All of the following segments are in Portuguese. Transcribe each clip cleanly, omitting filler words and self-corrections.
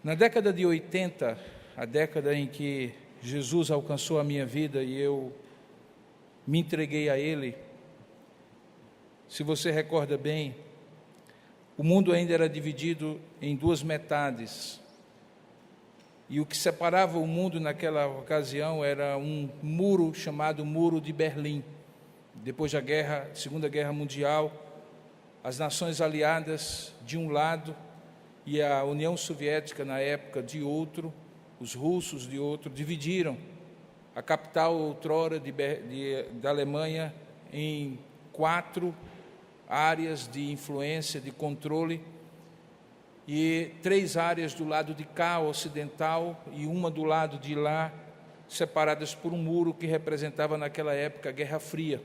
Na década de 80, a década em que Jesus alcançou a minha vida e eu me entreguei a Ele, se você recorda bem, o mundo ainda era dividido em duas metades. E o que separava o mundo naquela ocasião era um muro chamado Muro de Berlim. Depois da Segunda Guerra Mundial, as nações aliadas de um lado e a União Soviética na época de outro, os russos de outro, dividiram a capital outrora da Alemanha em 4 áreas de influência, de controle, e 3 áreas do lado de cá, ocidental, e uma do lado de lá, separadas por um muro que representava naquela época a Guerra Fria,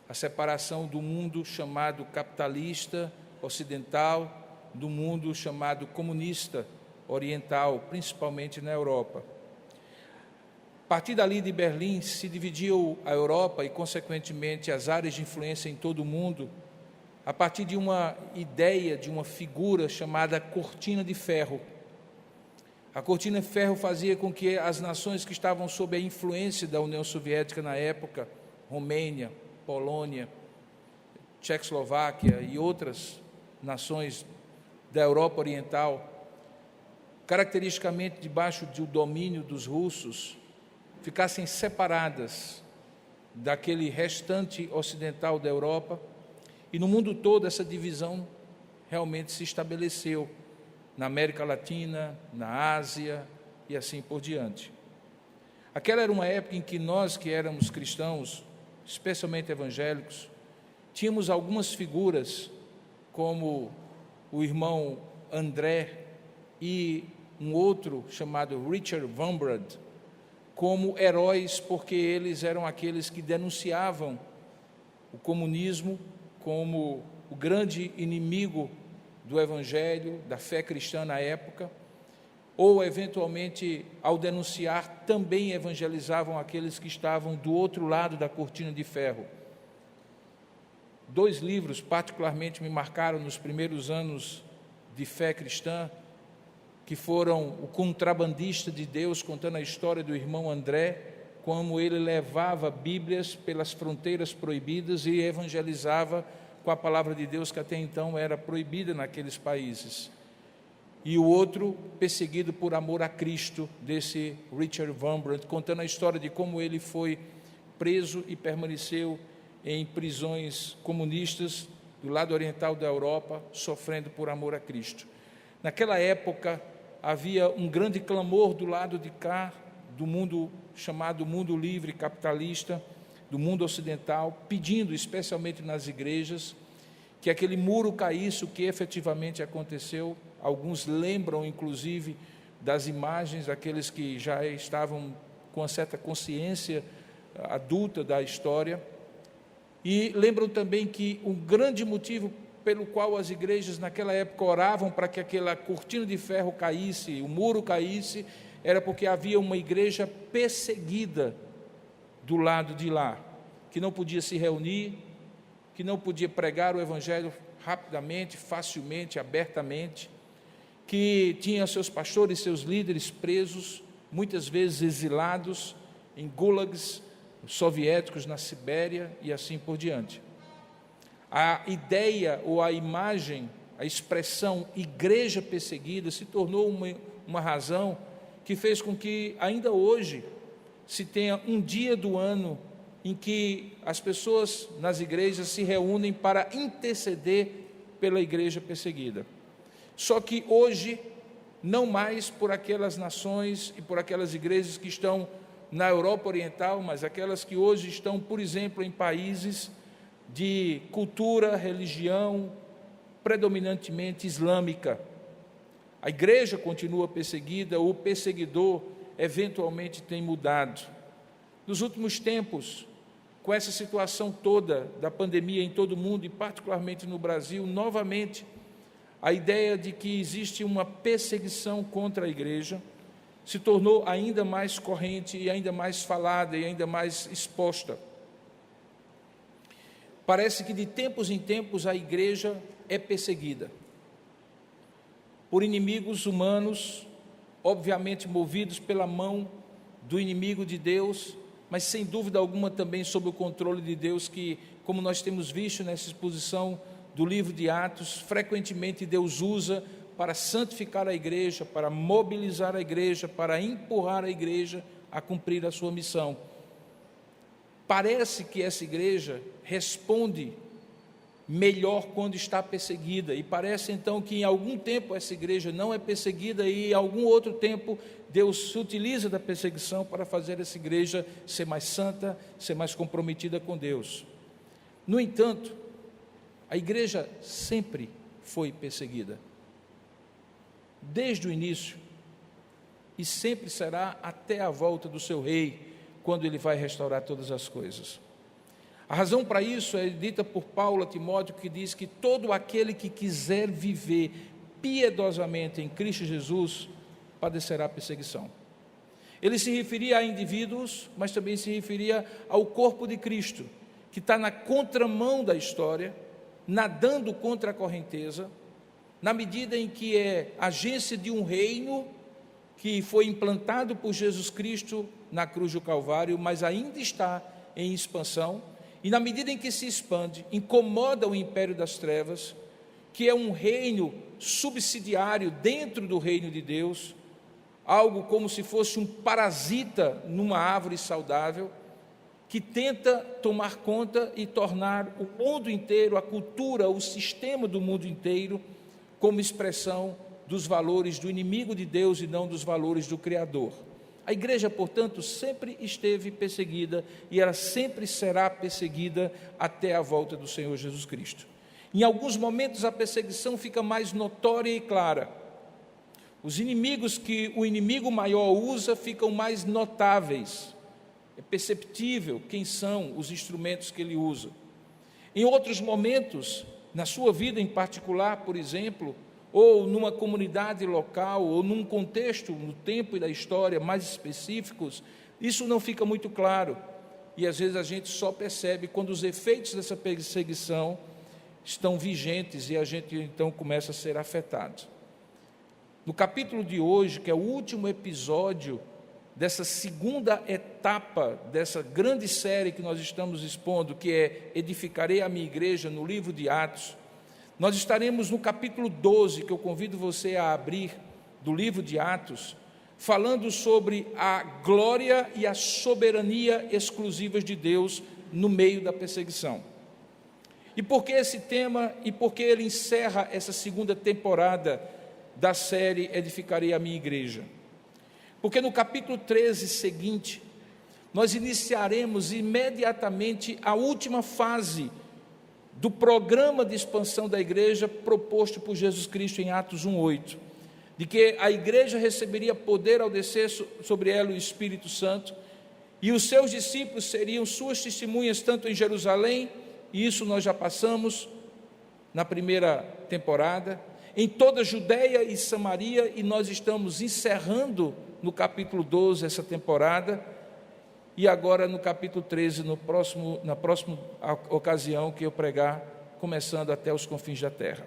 a separação do mundo chamado capitalista ocidental, do mundo chamado comunista oriental, principalmente na Europa. A partir dali de Berlim se dividiu a Europa e, consequentemente, as áreas de influência em todo o mundo, a partir de uma ideia, de uma figura chamada Cortina de Ferro. A Cortina de Ferro fazia com que as nações que estavam sob a influência da União Soviética na época, Romênia, Polônia, Tchecoslováquia e outras nações da Europa Oriental, caracteristicamente debaixo do domínio dos russos, ficassem separadas daquele restante ocidental da Europa, e no mundo todo essa divisão realmente se estabeleceu, na América Latina, na Ásia e assim por diante. Aquela era uma época em que nós que éramos cristãos, especialmente evangélicos, tínhamos algumas figuras como o irmão André e um outro chamado Richard Wurmbrand, como heróis, porque eles eram aqueles que denunciavam o comunismo como o grande inimigo do evangelho, da fé cristã na época, ou eventualmente, ao denunciar, também evangelizavam aqueles que estavam do outro lado da cortina de ferro. 2 livros particularmente me marcaram nos primeiros anos de fé cristã, que foram O Contrabandista de Deus, contando a história do irmão André, como ele levava Bíblias pelas fronteiras proibidas e evangelizava com a palavra de Deus, que até então era proibida naqueles países. E o outro, Perseguido por Amor a Cristo, desse Richard Wurmbrand, contando a história de como ele foi preso e permaneceu em prisões comunistas do lado oriental da Europa, sofrendo por amor a Cristo. Naquela época, havia um grande clamor do lado de cá, do mundo chamado mundo livre capitalista, do mundo ocidental, pedindo, especialmente nas igrejas, que aquele muro caísse, o que efetivamente aconteceu. Alguns lembram, inclusive, das imagens daqueles que já estavam com uma certa consciência adulta da história, e lembram também que um grande motivo pelo qual as igrejas naquela época oravam para que aquela cortina de ferro caísse, o muro caísse, era porque havia uma igreja perseguida do lado de lá, que não podia se reunir, que não podia pregar o evangelho rapidamente, facilmente, abertamente, que tinha seus pastores, seus líderes presos, muitas vezes exilados em gulags soviéticos na Sibéria e assim por diante. A ideia ou a imagem, a expressão igreja perseguida se tornou uma razão que fez com que ainda hoje se tenha um dia do ano em que as pessoas nas igrejas se reúnem para interceder pela igreja perseguida. Só que hoje, não mais por aquelas nações e por aquelas igrejas que estão na Europa Oriental, mas aquelas que hoje estão, por exemplo, em países de cultura, religião, predominantemente islâmica. A igreja continua perseguida, o perseguidor eventualmente tem mudado. Nos últimos tempos, com essa situação toda da pandemia em todo o mundo e particularmente no Brasil, novamente, a ideia de que existe uma perseguição contra a igreja se tornou ainda mais corrente e ainda mais falada e ainda mais exposta. Parece que de tempos em tempos a igreja é perseguida. por inimigos humanos, obviamente movidos pela mão do inimigo de Deus, mas sem dúvida alguma também sob o controle de Deus, que, como nós temos visto nessa exposição do livro de Atos, frequentemente Deus usa para santificar a igreja, para mobilizar a igreja, para empurrar a igreja a cumprir a sua missão. Parece que essa igreja responde melhor quando está perseguida, e parece então que em algum tempo essa igreja não é perseguida, e em algum outro tempo Deus se utiliza da perseguição para fazer essa igreja ser mais santa, ser mais comprometida com Deus. No entanto, a igreja sempre foi perseguida, desde o início, e sempre será até a volta do seu rei, quando ele vai restaurar todas as coisas. A razão para isso é dita por Paulo a Timóteo, que diz que todo aquele que quiser viver piedosamente em Cristo Jesus padecerá perseguição. Ele se referia a indivíduos, mas também se referia ao corpo de Cristo, que está na contramão da história, nadando contra a correnteza, na medida em que é agência de um reino que foi implantado por Jesus Cristo na cruz do Calvário, mas ainda está em expansão, e na medida em que se expande, incomoda o império das trevas, que é um reino subsidiário dentro do reino de Deus, algo como se fosse um parasita numa árvore saudável, que tenta tomar conta e tornar o mundo inteiro, a cultura, o sistema do mundo inteiro, como expressão dos valores do inimigo de Deus e não dos valores do Criador. A igreja, portanto, sempre esteve perseguida, e ela sempre será perseguida até a volta do Senhor Jesus Cristo. Em alguns momentos a perseguição fica mais notória e clara. Os inimigos que o inimigo maior usa ficam mais notáveis. É perceptível quem são os instrumentos que ele usa. Em outros momentos, na sua vida em particular, por exemplo, ou numa comunidade local, ou num contexto, no tempo e da história mais específicos, isso não fica muito claro, e às vezes a gente só percebe quando os efeitos dessa perseguição estão vigentes, e a gente então começa a ser afetado. No capítulo de hoje, que é o último episódio dessa segunda etapa, dessa grande série que nós estamos expondo, que é Edificarei a Minha Igreja, no livro de Atos, nós estaremos no capítulo 12, que eu convido você a abrir, do livro de Atos, falando sobre a glória e a soberania exclusivas de Deus no meio da perseguição. E por que esse tema? E por que ele encerra essa segunda temporada da série Edificarei a Minha Igreja? Porque no capítulo 13 seguinte, nós iniciaremos imediatamente a última fase do programa de expansão da igreja proposto por Jesus Cristo em Atos 1:8, de que a igreja receberia poder ao descer sobre ela o Espírito Santo, e os seus discípulos seriam suas testemunhas tanto em Jerusalém, e isso nós já passamos na primeira temporada, em toda a Judeia e Samaria, e nós estamos encerrando no capítulo 12 essa temporada, e agora no capítulo 13, na próxima ocasião que eu pregar, começando até os confins da terra.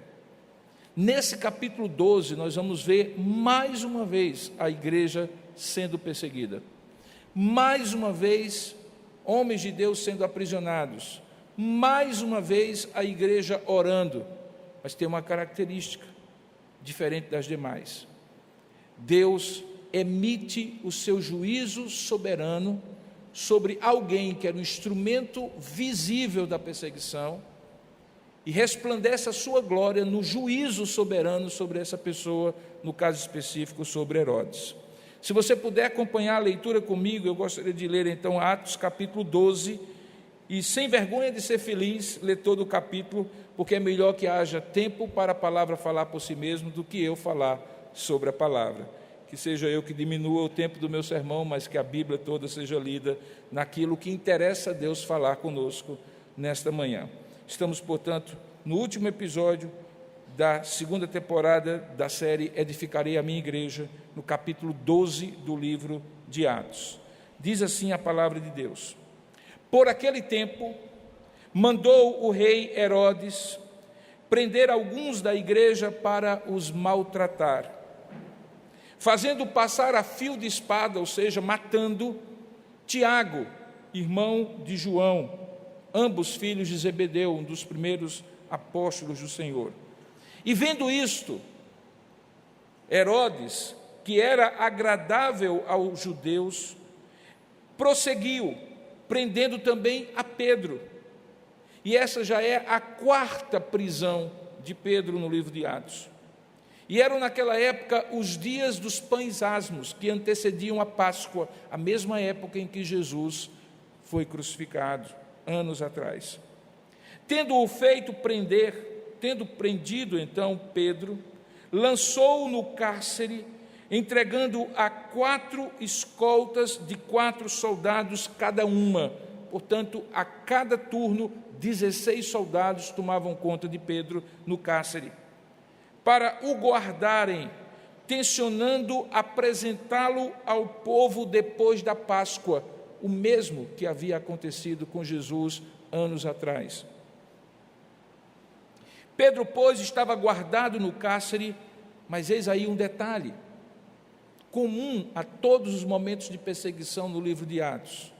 Nesse capítulo 12, nós vamos ver mais uma vez a igreja sendo perseguida. Mais uma vez, homens de Deus sendo aprisionados. Mais uma vez, a igreja orando. Mas tem uma característica diferente das demais. Deus emite o seu juízo soberano sobre alguém que era um instrumento visível da perseguição, e resplandece a sua glória no juízo soberano sobre essa pessoa, no caso específico sobre Herodes. Se você puder acompanhar a leitura comigo, eu gostaria de ler então Atos capítulo 12, e sem vergonha de ser feliz, ler todo o capítulo, porque é melhor que haja tempo para a palavra falar por si mesmo do que eu falar sobre a palavra. Que seja eu que diminua o tempo do meu sermão, mas que a Bíblia toda seja lida naquilo que interessa a Deus falar conosco nesta manhã. Estamos, portanto, no último episódio da segunda temporada da série Edificarei a Minha Igreja, no capítulo 12 do livro de Atos. Diz assim a palavra de Deus: Por aquele tempo, mandou o rei Herodes prender alguns da igreja para os maltratar, fazendo passar a fio de espada, ou seja, matando Tiago, irmão de João, ambos filhos de Zebedeu, um dos primeiros apóstolos do Senhor. E vendo isto, Herodes, que era agradável aos judeus, prosseguiu, prendendo também a Pedro. E essa já é a 4ª prisão de Pedro no livro de Atos. E eram naquela época os dias dos pães asmos, que antecediam a Páscoa, a mesma época em que Jesus foi crucificado, anos atrás. Tendo prendido então Pedro, lançou-o no cárcere, entregando a 4 escoltas de 4 soldados cada uma. Portanto, a cada turno, 16 soldados tomavam conta de Pedro no cárcere, para o guardarem, tencionando apresentá-lo ao povo depois da Páscoa, o mesmo que havia acontecido com Jesus anos atrás. Pedro, pois, estava guardado no cárcere, mas eis aí um detalhe, comum a todos os momentos de perseguição no livro de Atos: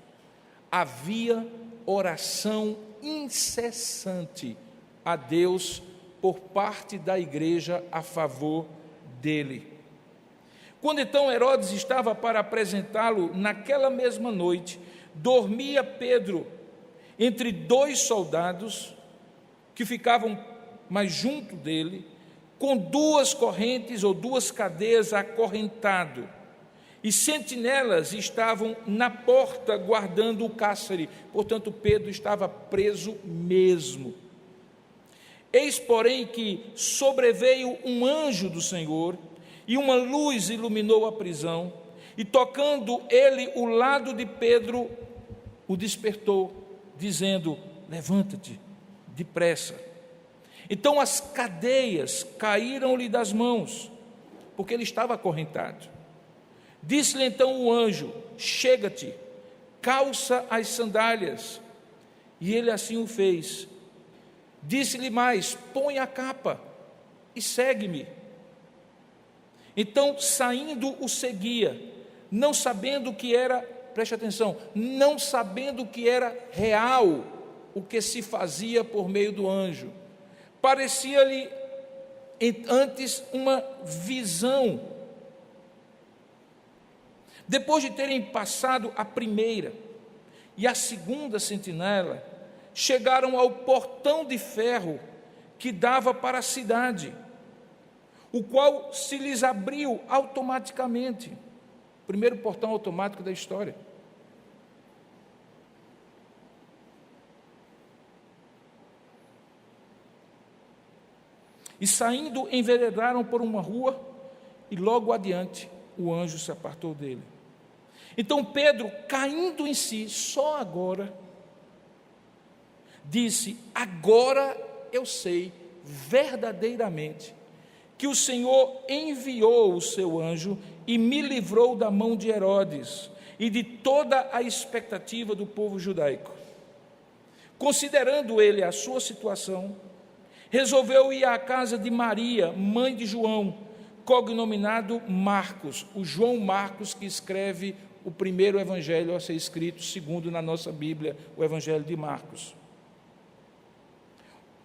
havia oração incessante a Deus por parte da igreja a favor dele. Quando então Herodes estava para apresentá-lo, naquela mesma noite, dormia Pedro entre 2 soldados que ficavam mais junto dele, com 2 correntes ou 2 cadeias acorrentado, e sentinelas estavam na porta guardando o cárcere. Portanto, Pedro estava preso mesmo. Eis, porém, que sobreveio um anjo do Senhor, e uma luz iluminou a prisão, e tocando ele o lado de Pedro, o despertou, dizendo: levanta-te depressa. Então as cadeias caíram-lhe das mãos, porque ele estava acorrentado. Disse-lhe então o anjo: chega-te, calça as sandálias. E ele assim o fez. Disse-lhe mais: põe a capa e segue-me. Então, saindo, o seguia, não sabendo que era, preste atenção, não sabendo que era real o que se fazia por meio do anjo. Parecia-lhe antes uma visão. Depois de terem passado a primeira e a segunda sentinela, chegaram ao portão de ferro que dava para a cidade, o qual se lhes abriu automaticamente. O primeiro portão automático da história. E saindo, enveredaram por uma rua, e logo adiante o anjo se apartou dele. Então Pedro, caindo em si, só agora, disse: agora eu sei verdadeiramente que o Senhor enviou o seu anjo e me livrou da mão de Herodes e de toda a expectativa do povo judaico. Considerando ele a sua situação, resolveu ir à casa de Maria, mãe de João, cognominado Marcos, o João Marcos que escreve o primeiro evangelho a ser escrito, segundo na nossa Bíblia, o evangelho de Marcos.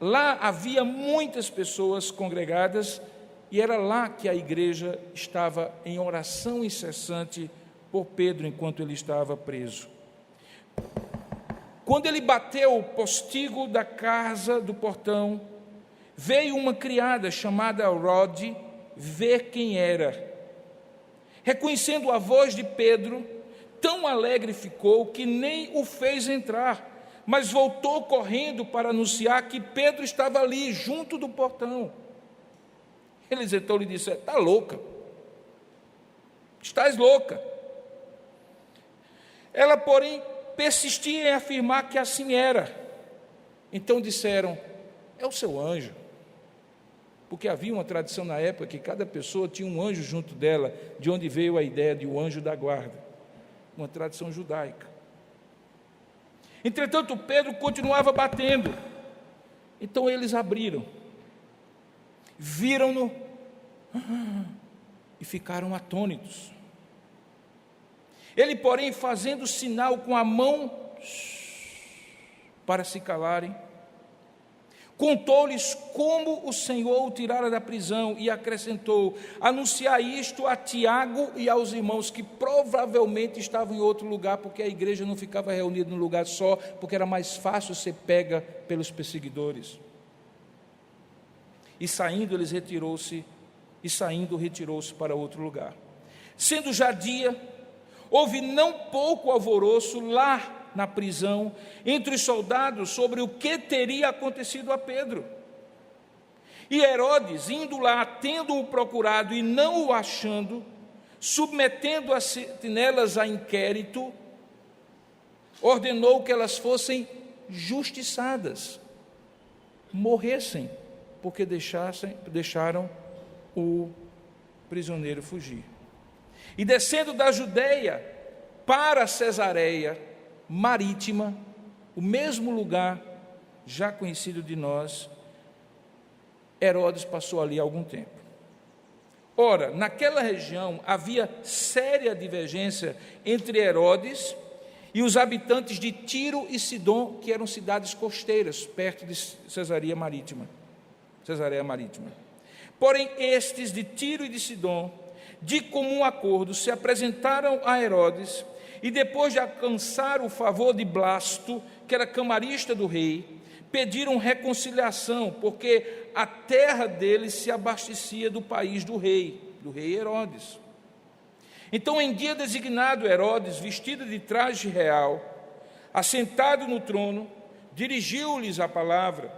Lá havia muitas pessoas congregadas, e era lá que a igreja estava em oração incessante por Pedro, enquanto ele estava preso. Quando ele bateu o postigo da casa do portão, veio uma criada chamada Rode ver quem era. Reconhecendo a voz de Pedro, tão alegre ficou que nem o fez entrar, mas voltou correndo para anunciar que Pedro estava ali, junto do portão. Eles então lhe disseram: está louca, estás louca. Ela, porém, persistia em afirmar que assim era. Então disseram: é o seu anjo. Porque havia uma tradição na época que cada pessoa tinha um anjo junto dela, de onde veio a ideia de o anjo da guarda, uma tradição judaica. Entretanto, Pedro continuava batendo. Então eles abriram, viram-no e ficaram atônitos. Ele, porém, fazendo sinal com a mão para se calarem, contou-lhes como o Senhor o tirara da prisão e acrescentou: anunciai isto a Tiago e aos irmãos, que provavelmente estavam em outro lugar, porque a igreja não ficava reunida num lugar só, porque era mais fácil ser pega pelos perseguidores. E saindo retirou-se para outro lugar. Sendo já dia, houve não pouco alvoroço lá na prisão, entre os soldados, sobre o que teria acontecido a Pedro. E Herodes, indo lá, tendo-o procurado e não o achando, submetendo as sentinelas a inquérito, ordenou que elas fossem justiçadas, morressem, porque deixaram o prisioneiro fugir. E descendo da Judeia para Cesareia Marítima, o mesmo lugar já conhecido de nós, Herodes passou ali algum tempo. Ora, naquela região havia séria divergência entre Herodes e os habitantes de Tiro e Sidom, que eram cidades costeiras, perto de Cesareia Marítima. Porém, estes de Tiro e de Sidom, de comum acordo, se apresentaram a Herodes, e depois de alcançar o favor de Blasto, que era camarista do rei, pediram reconciliação, porque a terra deles se abastecia do país do rei Herodes. Então, em dia designado, Herodes, vestido de traje real, assentado no trono, dirigiu-lhes a palavra.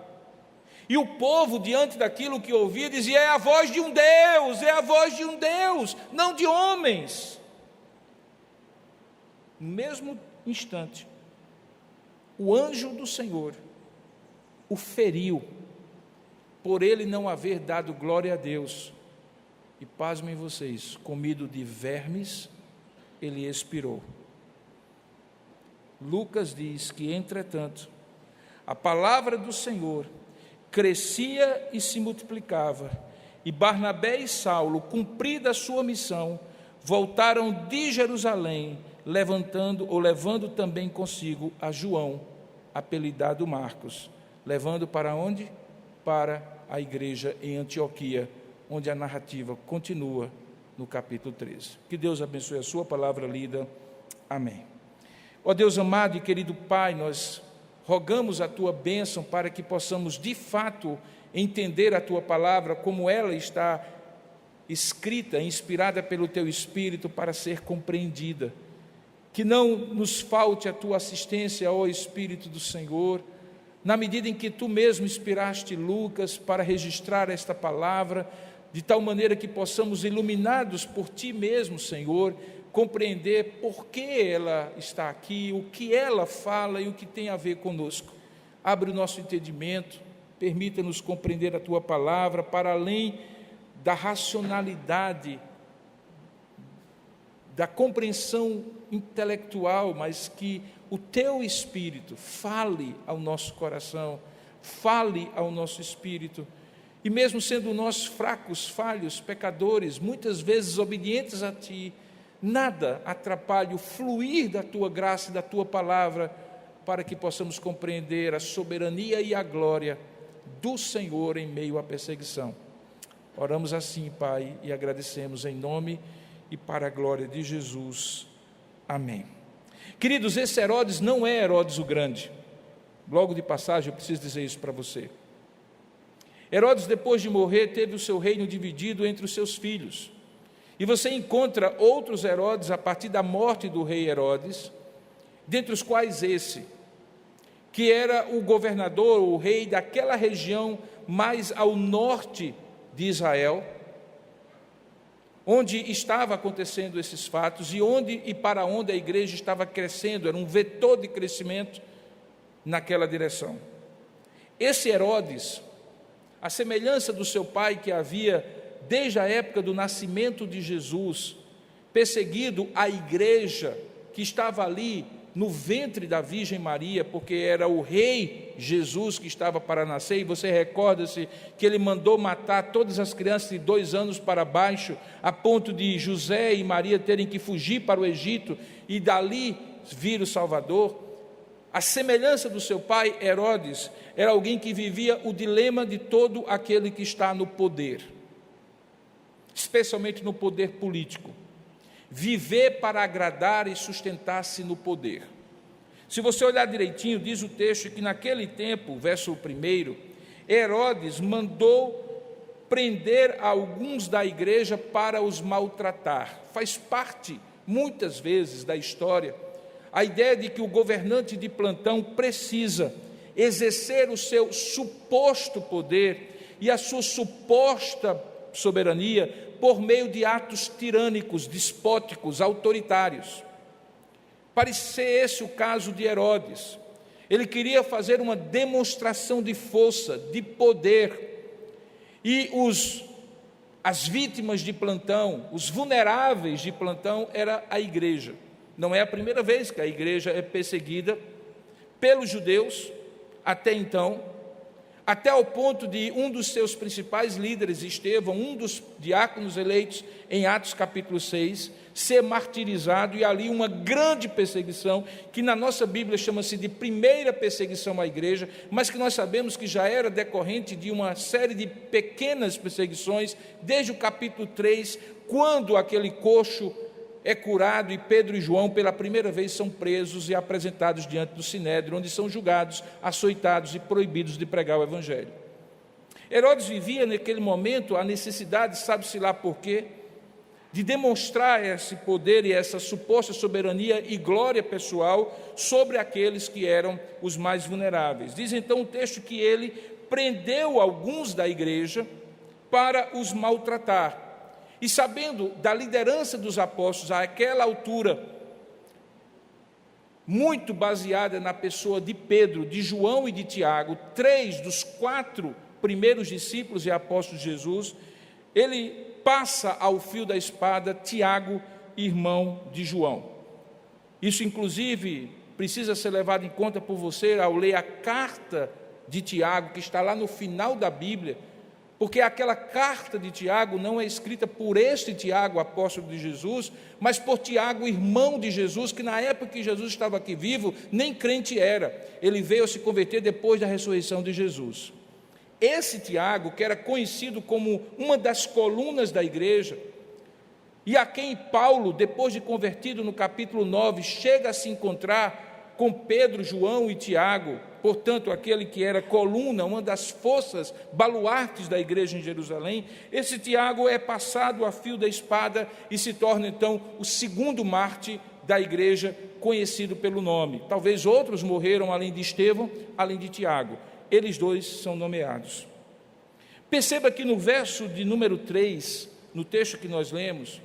E o povo, diante daquilo que ouvia, dizia: é a voz de um Deus, é a voz de um Deus, não de homens. No mesmo instante, o anjo do Senhor o feriu, por ele não haver dado glória a Deus. E pasmem vocês, comido de vermes, ele expirou. Lucas diz que, entretanto, a palavra do Senhor crescia e se multiplicava, e Barnabé e Saulo, cumprida a sua missão, voltaram de Jerusalém, levando também consigo a João, apelidado Marcos, levando para onde? Para a igreja em Antioquia, onde a narrativa continua no capítulo 13. Que Deus abençoe a sua palavra lida. Amém. Ó Deus amado e querido Pai, nós rogamos a tua bênção para que possamos de fato entender a tua palavra como ela está escrita, inspirada pelo teu Espírito para ser compreendida. Que não nos falte a tua assistência, ó Espírito do Senhor, na medida em que tu mesmo inspiraste Lucas para registrar esta palavra, de tal maneira que possamos, iluminados por ti mesmo, Senhor, compreender por que ela está aqui, o que ela fala e o que tem a ver conosco. Abre o nosso entendimento, permita-nos compreender a tua palavra para além da racionalidade, da compreensão intelectual, mas que o teu Espírito fale ao nosso coração, fale ao nosso espírito, e mesmo sendo nós fracos, falhos, pecadores, muitas vezes obedientes a ti, nada atrapalhe o fluir da tua graça e da tua palavra, para que possamos compreender a soberania e a glória do Senhor em meio à perseguição. Oramos assim, Pai, e agradecemos em nome e para a glória de Jesus. Amém. Queridos, esse Herodes não é Herodes o Grande. Logo de passagem, eu preciso dizer isso para você. Herodes, depois de morrer, teve o seu reino dividido entre os seus filhos. E você encontra outros Herodes a partir da morte do rei Herodes, dentre os quais esse, que era o governador, o rei daquela região mais ao norte de Israel, onde estava acontecendo esses fatos e para onde a igreja estava crescendo, era um vetor de crescimento naquela direção. Esse Herodes, a semelhança do seu pai, que havia, desde a época do nascimento de Jesus, perseguido a igreja que estava ali no ventre da Virgem Maria, porque era o rei Jesus que estava para nascer, e você recorda-se que ele mandou matar todas as crianças de 2 anos para baixo, a ponto de José e Maria terem que fugir para o Egito, e dali vir o Salvador. A semelhança do seu pai, Herodes, era alguém que vivia o dilema de todo aquele que está no poder, especialmente no poder político. Viver para agradar e sustentar-se no poder. Se você olhar direitinho, diz o texto que naquele tempo, verso 1, Herodes mandou prender alguns da igreja para os maltratar. Faz parte, muitas vezes, da história, a ideia de que o governante de plantão precisa exercer o seu suposto poder e a sua suposta soberania por meio de atos tirânicos, despóticos, autoritários. Parece ser esse o caso de Herodes. Ele queria fazer uma demonstração de força, de poder, e as vítimas de plantão, os vulneráveis de plantão, era a igreja. Não é a primeira vez que a igreja é perseguida pelos judeus, até então, até ao ponto de um dos seus principais líderes, Estevão, um dos diáconos eleitos em Atos capítulo 6, ser martirizado, e ali uma grande perseguição, que na nossa Bíblia chama-se de primeira perseguição à igreja, mas que nós sabemos que já era decorrente de uma série de pequenas perseguições, desde o capítulo 3, quando aquele coxo é curado e Pedro e João pela primeira vez são presos e apresentados diante do Sinédrio, onde são julgados, açoitados e proibidos de pregar o Evangelho. Herodes vivia naquele momento a necessidade, sabe-se lá por quê, de demonstrar esse poder e essa suposta soberania e glória pessoal sobre aqueles que eram os mais vulneráveis. Diz então o texto que ele prendeu alguns da igreja para os maltratar. E sabendo da liderança dos apóstolos àquela altura, muito baseada na pessoa de Pedro, de João e de Tiago, 3 dos 4 primeiros discípulos e apóstolos de Jesus, ele passa ao fio da espada Tiago, irmão de João. Isso, inclusive, precisa ser levado em conta por você ao ler a carta de Tiago, que está lá no final da Bíblia, porque aquela carta de Tiago não é escrita por este Tiago, apóstolo de Jesus, mas por Tiago, irmão de Jesus, que na época que Jesus estava aqui vivo, nem crente era. Ele veio a se converter depois da ressurreição de Jesus. Esse Tiago, que era conhecido como uma das colunas da igreja, e a quem Paulo, depois de convertido no capítulo 9, chega a se encontrar com Pedro, João e Tiago, portanto, aquele que era coluna, uma das forças, baluartes da igreja em Jerusalém, esse Tiago é passado a fio da espada e se torna, então, o segundo mártir da igreja, conhecido pelo nome. Talvez outros morreram além de Estevão, além de Tiago. Eles dois são nomeados. Perceba que no verso de número 3, no texto que nós lemos,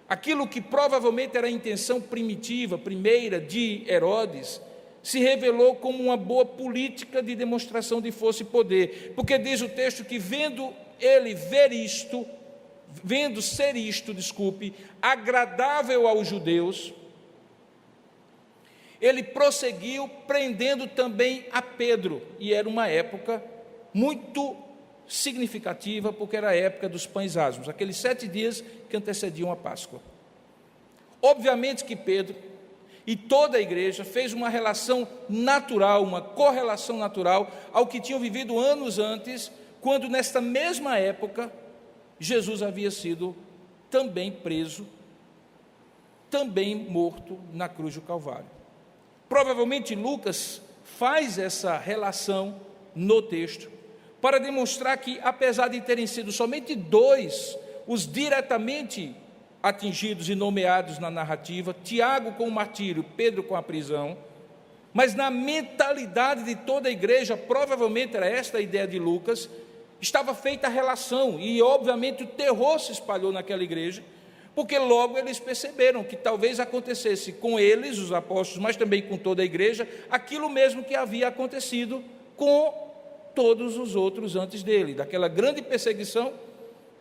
aquilo que provavelmente era a intenção primitiva, primeira de Herodes, se revelou como uma boa política de demonstração de força e poder, porque diz o texto que vendo ser isto, agradável aos judeus, ele prosseguiu prendendo também a Pedro, e era uma época muito significativa, porque era a época dos pães asmos, aqueles 7 dias que antecediam a Páscoa. Obviamente que Pedro e toda a igreja fez uma relação natural, uma correlação natural ao que tinham vivido anos antes, quando nesta mesma época Jesus havia sido também preso, também morto na cruz do Calvário. Provavelmente Lucas faz essa relação no texto para demonstrar que, apesar de terem sido somente 2 os diretamente atingidos e nomeados na narrativa, Tiago com o martírio, Pedro com a prisão, mas na mentalidade de toda a igreja, provavelmente era esta a ideia de Lucas, estava feita a relação, e obviamente o terror se espalhou naquela igreja, porque logo eles perceberam que talvez acontecesse com eles, os apóstolos, mas também com toda a igreja, aquilo mesmo que havia acontecido com todos os outros antes dele, daquela grande perseguição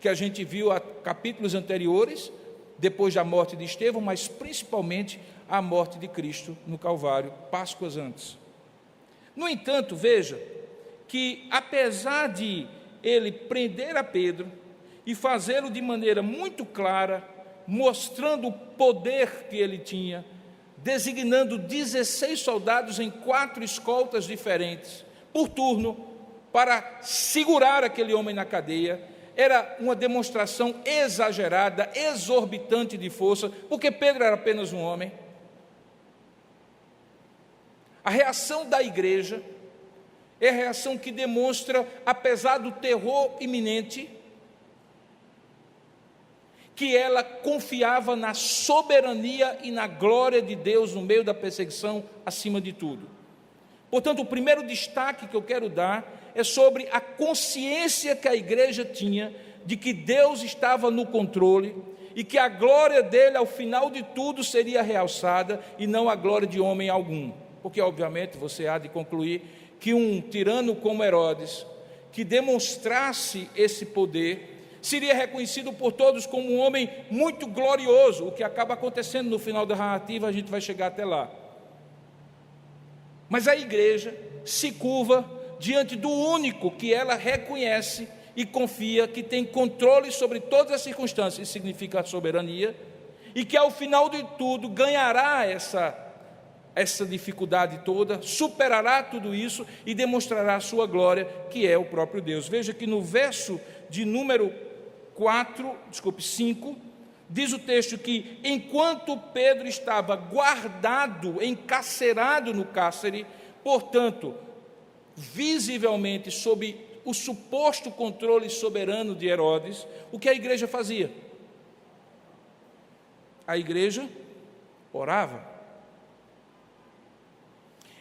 que a gente viu a capítulos anteriores, depois da morte de Estevão, mas principalmente a morte de Cristo no Calvário, Páscoas antes. No entanto, veja que, apesar de ele prender a Pedro e fazê-lo de maneira muito clara, mostrando o poder que ele tinha, designando 16 soldados em 4 escoltas diferentes, por turno, para segurar aquele homem na cadeia, era uma demonstração exagerada, exorbitante de força, porque Pedro era apenas um homem. A reação da igreja é a reação que demonstra, apesar do terror iminente, que ela confiava na soberania e na glória de Deus no meio da perseguição, acima de tudo. Portanto, o primeiro destaque que eu quero dar é sobre a consciência que a igreja tinha de que Deus estava no controle e que a glória dele, ao final de tudo, seria realçada e não a glória de homem algum. Porque, obviamente, você há de concluir que um tirano como Herodes, que demonstrasse esse poder, seria reconhecido por todos como um homem muito glorioso, o que acaba acontecendo no final da narrativa, a gente vai chegar até lá. Mas a igreja se curva diante do único que ela reconhece e confia que tem controle sobre todas as circunstâncias, isso significa a soberania, e que ao final de tudo ganhará essa dificuldade toda, superará tudo isso e demonstrará a sua glória, que é o próprio Deus. Veja que no verso de número 5, diz o texto que enquanto Pedro estava guardado, encarcerado no cárcere, portanto, visivelmente sob o suposto controle soberano de Herodes, o que a igreja fazia? A igreja orava.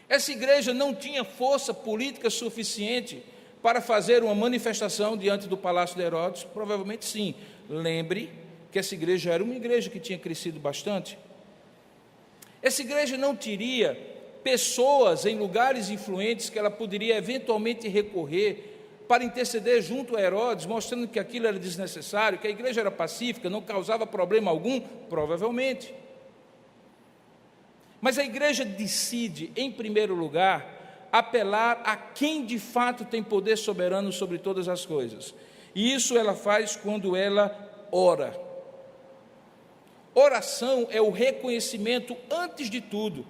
Essa igreja não tinha força política suficiente para fazer uma manifestação diante do palácio de Herodes? Provavelmente sim. Lembre que essa igreja era uma igreja que tinha crescido bastante. Essa igreja não teria pessoas em lugares influentes que ela poderia eventualmente recorrer para interceder junto a Herodes, mostrando que aquilo era desnecessário, que a igreja era pacífica, não causava problema algum? Provavelmente. Mas a igreja decide, em primeiro lugar, apelar a quem de fato tem poder soberano sobre todas as coisas. E isso ela faz quando ela ora. Oração é o reconhecimento, antes de tudo,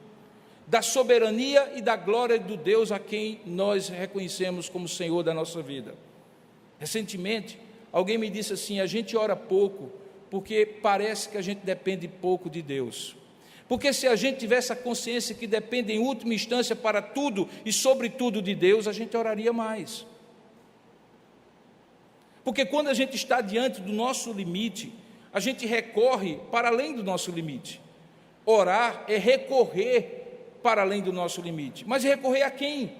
da soberania e da glória do Deus a quem nós reconhecemos como Senhor da nossa vida. Recentemente, alguém me disse assim: a gente ora pouco porque parece que a gente depende pouco de Deus. Porque se a gente tivesse a consciência que depende em última instância para tudo e sobretudo de Deus, a gente oraria mais. Porque quando a gente está diante do nosso limite, a gente recorre para além do nosso limite. Orar é recorrer para além do nosso limite. Mas recorrer a quem?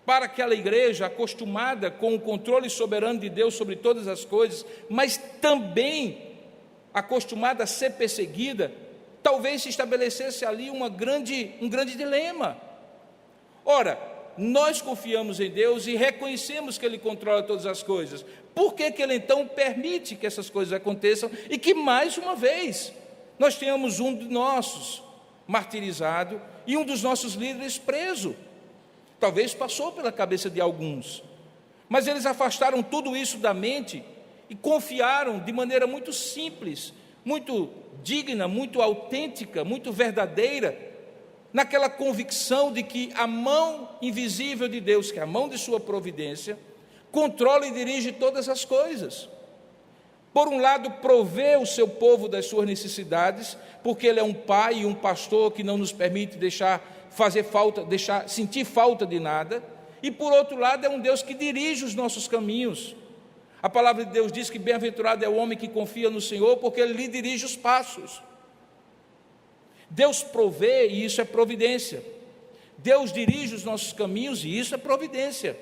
Para aquela igreja acostumada com o controle soberano de Deus sobre todas as coisas, mas também acostumada a ser perseguida, talvez se estabelecesse ali um grande dilema. Ora, nós confiamos em Deus e reconhecemos que Ele controla todas as coisas. Por que Ele então permite que essas coisas aconteçam e que, mais uma vez, nós tenhamos um de nossos martirizado e um dos nossos líderes preso? Talvez passou pela cabeça de alguns, mas eles afastaram tudo isso da mente e confiaram de maneira muito simples, muito digna, muito autêntica, muito verdadeira, naquela convicção de que a mão invisível de Deus, que é a mão de sua providência, controla e dirige todas as coisas. Por um lado, provê o seu povo das suas necessidades, porque Ele é um pai e um pastor que não nos permite sentir falta de nada, e por outro lado, é um Deus que dirige os nossos caminhos. A palavra de Deus diz que bem-aventurado é o homem que confia no Senhor, porque Ele lhe dirige os passos. Deus provê, e isso é providência. Deus dirige os nossos caminhos, e isso é providência.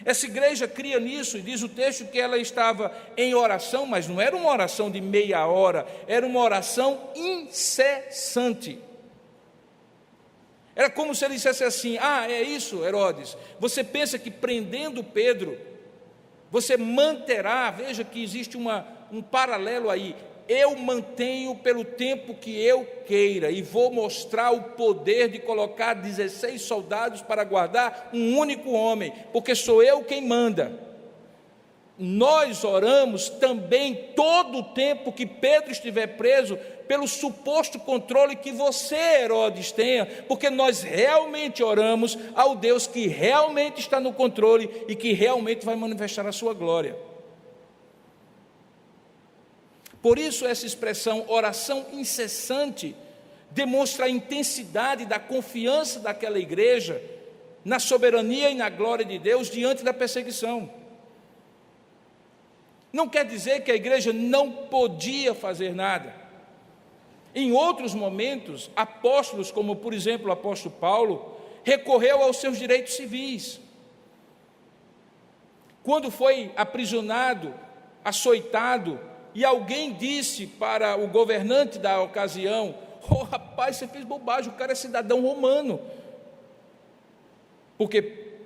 Essa igreja cria nisso, e diz o texto que ela estava em oração, mas não era uma oração de meia hora, era uma oração incessante. Era como se ele dissesse assim: é isso, Herodes, você pensa que prendendo Pedro, você manterá, veja que existe um paralelo aí, eu mantenho pelo tempo que eu queira, e vou mostrar o poder de colocar 16 soldados para guardar um único homem, porque sou eu quem manda. Nós oramos também todo o tempo que Pedro estiver preso, pelo suposto controle que você, Herodes, tenha, porque nós realmente oramos ao Deus que realmente está no controle e que realmente vai manifestar a sua glória. Por isso essa expressão, oração incessante, demonstra a intensidade da confiança daquela igreja na soberania e na glória de Deus diante da perseguição. Não quer dizer que a igreja não podia fazer nada. Em outros momentos, apóstolos, como por exemplo o apóstolo Paulo, recorreu aos seus direitos civis. Quando foi aprisionado, açoitado, e alguém disse para o governante da ocasião: "Oh, rapaz, você fez bobagem, o cara é cidadão romano", porque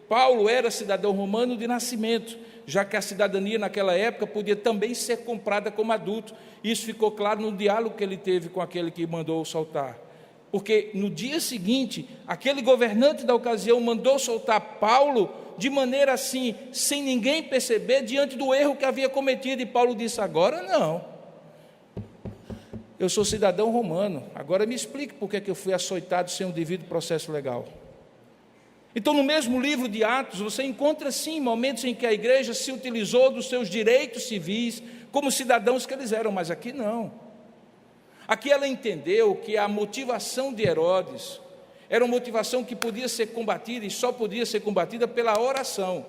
Paulo era cidadão romano de nascimento, já que a cidadania naquela época podia também ser comprada como adulto. Isso ficou claro no diálogo que ele teve com aquele que mandou soltar, porque no dia seguinte, aquele governante da ocasião mandou soltar Paulo, de maneira assim, sem ninguém perceber, diante do erro que havia cometido, e Paulo disse: "Agora não, eu sou cidadão romano, agora me explique por que eu fui açoitado sem um devido processo legal". Então, no mesmo livro de Atos, você encontra sim momentos em que a igreja se utilizou dos seus direitos civis como cidadãos que eles eram, mas aqui não. Aqui ela entendeu que a motivação de Herodes era uma motivação que podia ser combatida, e só podia ser combatida pela oração.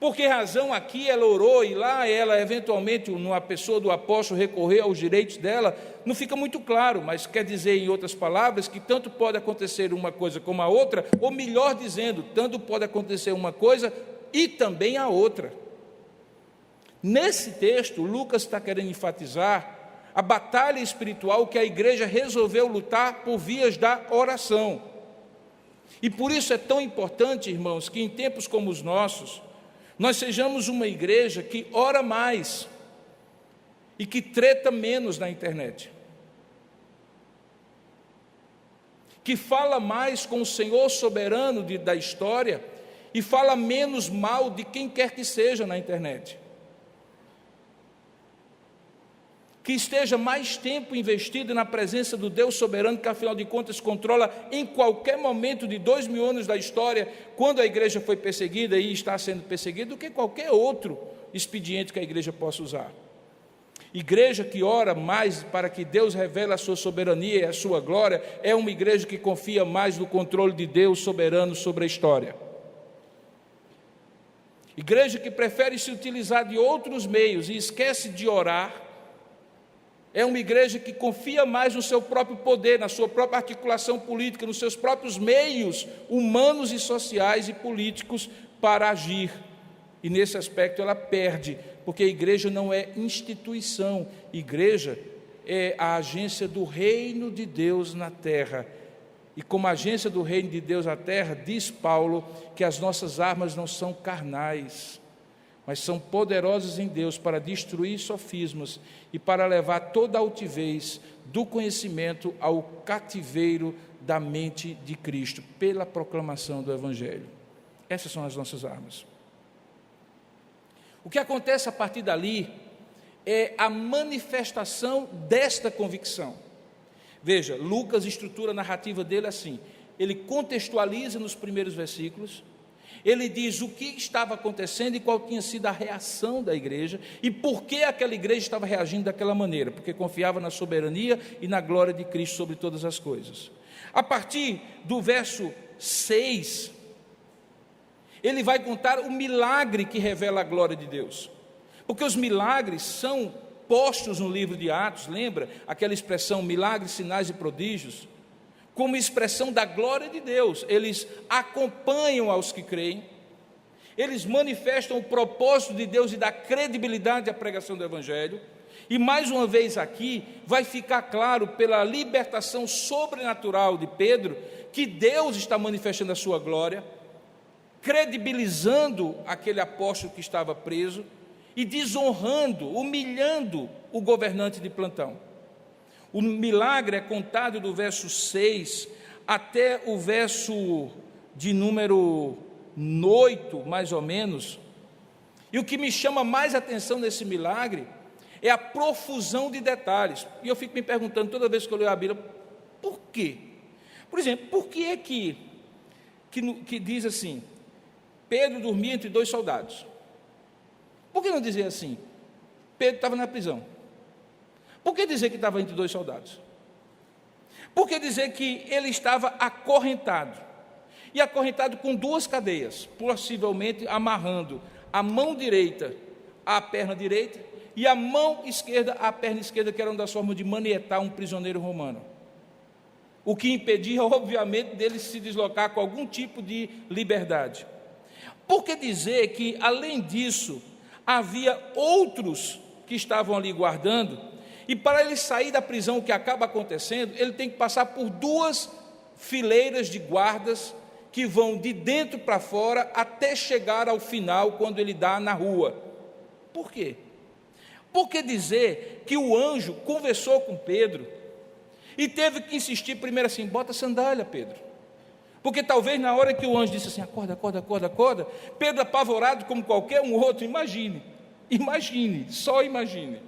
Por que razão aqui ela orou, e lá ela eventualmente, numa pessoa do apóstolo, recorreu aos direitos dela, não fica muito claro, mas quer dizer, em outras palavras, que tanto pode acontecer uma coisa como a outra, ou melhor dizendo, tanto pode acontecer uma coisa e também a outra. Nesse texto, Lucas está querendo enfatizar a batalha espiritual que a igreja resolveu lutar por vias da oração. E por isso é tão importante, irmãos, que em tempos como os nossos, nós sejamos uma igreja que ora mais e que treta menos na internet, que fala mais com o Senhor soberano da história e fala menos mal de quem quer que seja na internet, que esteja mais tempo investido na presença do Deus soberano, que afinal de contas controla em qualquer momento de 2000 anos da história, quando a igreja foi perseguida e está sendo perseguida, do que qualquer outro expediente que a igreja possa usar. Igreja que ora mais para que Deus revele a sua soberania e a sua glória, é uma igreja que confia mais no controle de Deus soberano sobre a história. Igreja que prefere se utilizar de outros meios e esquece de orar, é uma igreja que confia mais no seu próprio poder, na sua própria articulação política, nos seus próprios meios humanos e sociais e políticos para agir. E nesse aspecto ela perde, porque a igreja não é instituição, igreja é a agência do reino de Deus na terra. E como agência do reino de Deus na terra, diz Paulo que as nossas armas não são carnais, mas são poderosas em Deus para destruir sofismas e para levar toda a altivez do conhecimento ao cativeiro da mente de Cristo, pela proclamação do Evangelho. Essas são as nossas armas. O que acontece a partir dali é a manifestação desta convicção. Veja, Lucas estrutura a narrativa dele assim: ele contextualiza nos primeiros versículos, ele diz o que estava acontecendo e qual tinha sido a reação da igreja e por que aquela igreja estava reagindo daquela maneira, porque confiava na soberania e na glória de Cristo sobre todas as coisas. A partir do verso 6, ele vai contar o milagre que revela a glória de Deus, porque os milagres são postos no livro de Atos, lembra aquela expressão milagres, sinais e prodígios? Como expressão da glória de Deus. Eles acompanham aos que creem, eles manifestam o propósito de Deus e da credibilidade à pregação do Evangelho, e mais uma vez aqui vai ficar claro pela libertação sobrenatural de Pedro, que Deus está manifestando a sua glória, credibilizando aquele apóstolo que estava preso, e desonrando, humilhando o governante de plantão. O milagre é contado do verso 6 até o verso de número 8, mais ou menos. E o que me chama mais atenção nesse milagre é a profusão de detalhes. E eu fico me perguntando toda vez que eu leio a Bíblia, por quê? Por exemplo, por que é que diz assim, Pedro dormia entre 2 soldados? Por que não dizer assim, Pedro estava na prisão? Por que dizer que estava entre 2 soldados? Por que dizer que ele estava acorrentado? E acorrentado com 2 cadeias, possivelmente amarrando a mão direita à perna direita e a mão esquerda à perna esquerda, que era uma das formas de manietar um prisioneiro romano. O que impedia, obviamente, dele se deslocar com algum tipo de liberdade. Por que dizer que, além disso, havia outros que estavam ali guardando, e para ele sair da prisão, o que acaba acontecendo, ele tem que passar por 2 fileiras de guardas que vão de dentro para fora até chegar ao final, quando ele dá na rua. Por quê? Por que dizer que o anjo conversou com Pedro e teve que insistir primeiro assim, bota a sandália, Pedro? Porque talvez na hora que o anjo disse assim, acorda, acorda, acorda, acorda, Pedro apavorado como qualquer um outro, imagine, só imagine.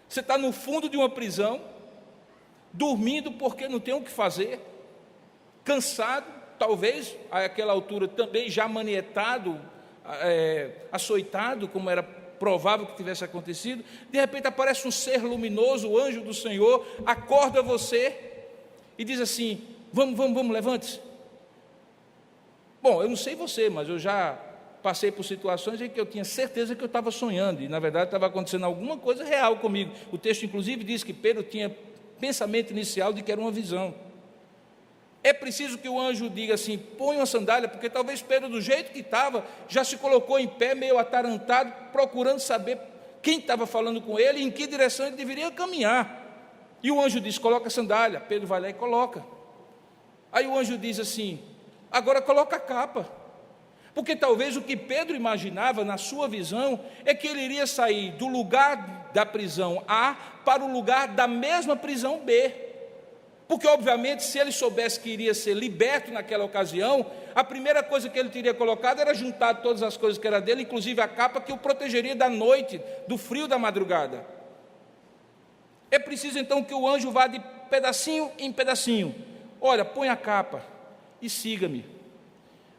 Você está no fundo de uma prisão, dormindo porque não tem o que fazer, cansado, talvez, àquela altura também já manietado, açoitado, como era provável que tivesse acontecido. De repente aparece um ser luminoso, o anjo do Senhor, acorda você e diz assim, vamos, levante-se. Bom, eu não sei você, mas eu já passei por situações em que eu tinha certeza que eu estava sonhando, e na verdade estava acontecendo alguma coisa real comigo. O texto inclusive diz que Pedro tinha pensamento inicial de que era uma visão. É preciso que o anjo diga assim, põe uma sandália, porque talvez Pedro, do jeito que estava, já se colocou em pé, meio atarantado, procurando saber quem estava falando com ele e em que direção ele deveria caminhar. E o anjo diz, coloca a sandália. Pedro vai lá e coloca. Aí o anjo diz assim, agora coloca a capa. Porque talvez o que Pedro imaginava na sua visão é que ele iria sair do lugar da prisão A para o lugar da mesma prisão B. Porque, obviamente, se ele soubesse que iria ser liberto naquela ocasião, a primeira coisa que ele teria colocado era juntar todas as coisas que eram dele, inclusive a capa que o protegeria da noite, do frio da madrugada. É preciso, então, que o anjo vá de pedacinho em pedacinho. Olha, põe a capa e siga-me.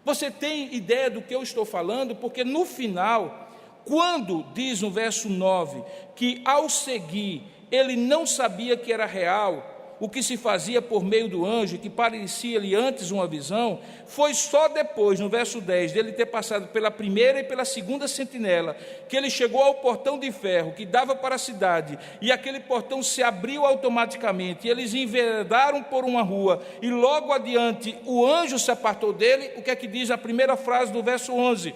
Você tem ideia do que eu estou falando? Porque no final, quando diz no verso 9, que ao seguir, ele não sabia que era real, o que se fazia por meio do anjo, que parecia-lhe antes uma visão, foi só depois, no verso 10, dele ter passado pela primeira e pela segunda sentinela, que ele chegou ao portão de ferro que dava para a cidade, e aquele portão se abriu automaticamente, e eles enveredaram por uma rua, e logo adiante o anjo se apartou dele. O que é que diz a primeira frase do verso 11?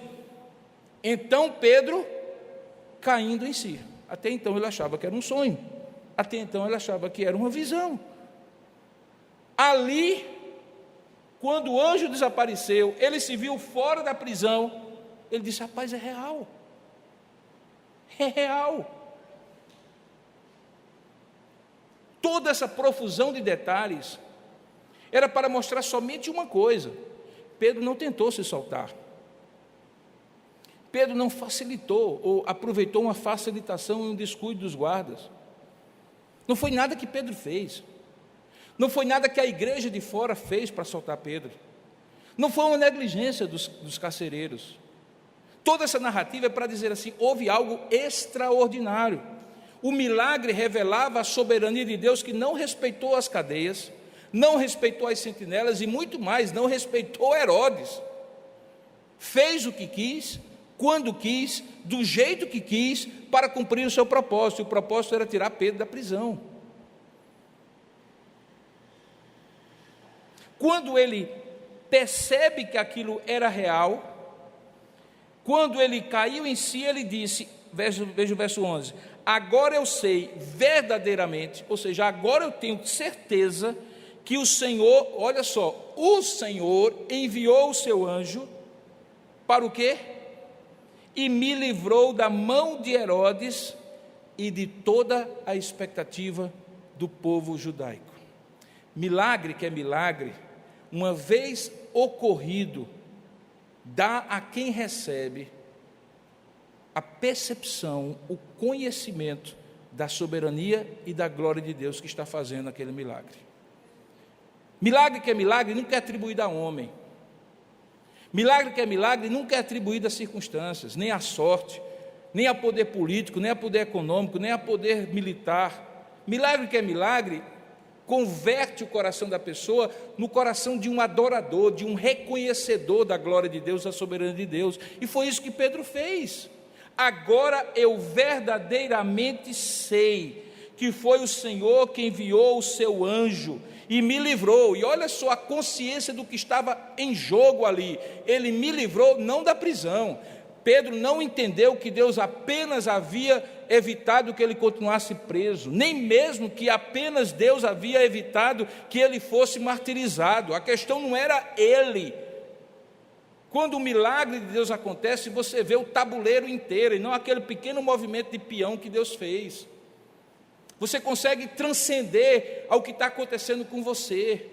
Então Pedro, caindo em si. Até então ele achava que era um sonho, até então ele achava que era uma visão. Ali, quando o anjo desapareceu, ele se viu fora da prisão, ele disse, rapaz, é real. É real. Toda essa profusão de detalhes era para mostrar somente uma coisa: Pedro não tentou se soltar. Pedro não facilitou ou aproveitou uma facilitação e um descuido dos guardas. Não foi nada que Pedro fez. Não foi nada que a igreja de fora fez para soltar Pedro. Não foi uma negligência dos carcereiros. Toda essa narrativa é para dizer assim, houve algo extraordinário. O milagre revelava a soberania de Deus, que não respeitou as cadeias, não respeitou as sentinelas e muito mais, não respeitou Herodes. Fez o que quis, quando quis, do jeito que quis, para cumprir o seu propósito. O propósito era tirar Pedro da prisão. Quando ele percebe que aquilo era real, quando ele caiu em si, ele disse, veja o verso 11, agora eu sei verdadeiramente, ou seja, agora eu tenho certeza que o Senhor, olha só, o Senhor enviou o seu anjo para o quê? e me livrou da mão de Herodes e de toda a expectativa do povo judaico. Milagre que é milagre, uma vez ocorrido, dá a quem recebe a percepção, o conhecimento da soberania e da glória de Deus que está fazendo aquele milagre. Milagre que é milagre nunca é atribuído a homem. Milagre que é milagre nunca é atribuído a circunstâncias, nem à sorte, nem a poder político, nem a poder econômico, nem a poder militar. Milagre que é milagre converte o coração da pessoa no coração de um adorador, de um reconhecedor da glória de Deus, da soberania de Deus. E foi isso que Pedro fez. Agora eu verdadeiramente sei que foi o Senhor que enviou o seu anjo e me livrou. E olha só a consciência do que estava em jogo ali. Ele me livrou não da prisão. Pedro não entendeu que Deus apenas havia evitado que ele continuasse preso, nem mesmo que apenas Deus havia evitado que ele fosse martirizado. A questão não era ele. Quando o milagre de Deus acontece, você vê o tabuleiro inteiro, e não aquele pequeno movimento de peão que Deus fez. Você consegue transcender ao que está acontecendo com você.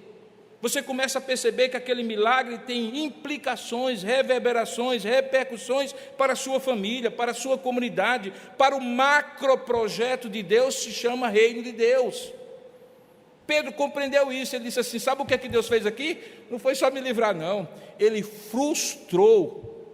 Você começa a perceber que aquele milagre tem implicações, reverberações, repercussões para a sua família, para a sua comunidade, para o macroprojeto de Deus que se chama Reino de Deus. Pedro compreendeu isso, ele disse assim, sabe o que é que Deus fez aqui? Não foi só me livrar não, ele frustrou,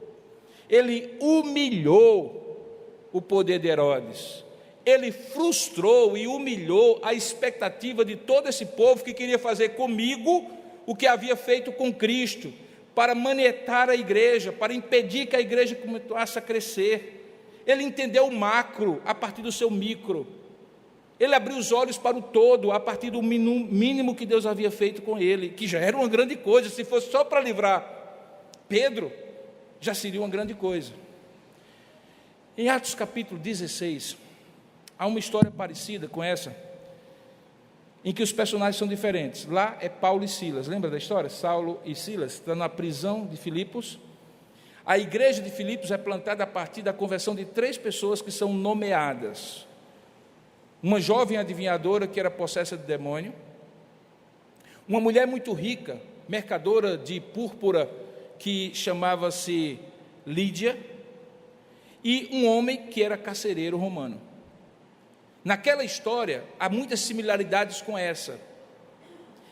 ele humilhou o poder de Herodes. Ele frustrou e humilhou a expectativa de todo esse povo que queria fazer comigo o que havia feito com Cristo, para manietar a igreja, para impedir que a igreja começasse a crescer. Ele entendeu o macro a partir do seu micro. Ele abriu os olhos para o todo a partir do mínimo que Deus havia feito com ele, que já era uma grande coisa. Se fosse só para livrar Pedro, já seria uma grande coisa. Em Atos capítulo 16, há uma história parecida com essa, em que os personagens são diferentes. Lá é Paulo e Silas, lembra da história? Saulo e Silas estão na prisão de Filipos. A igreja de Filipos é plantada a partir da conversão de 3 pessoas que são nomeadas. Uma jovem adivinhadora que era possessa de demônio, uma mulher muito rica, mercadora de púrpura, que chamava-se Lídia, e um homem que era carcereiro romano. Naquela história, há muitas similaridades com essa.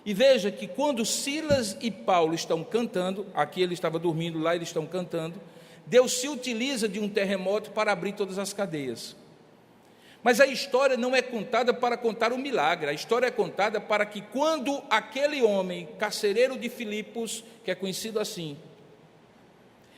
E veja que quando Silas e Paulo estão cantando, aqui ele estava dormindo, lá eles estão cantando, Deus se utiliza de um terremoto para abrir todas as cadeias. Mas a história não é contada para contar o milagre, a história é contada para que quando aquele homem, carcereiro de Filipos, que é conhecido assim,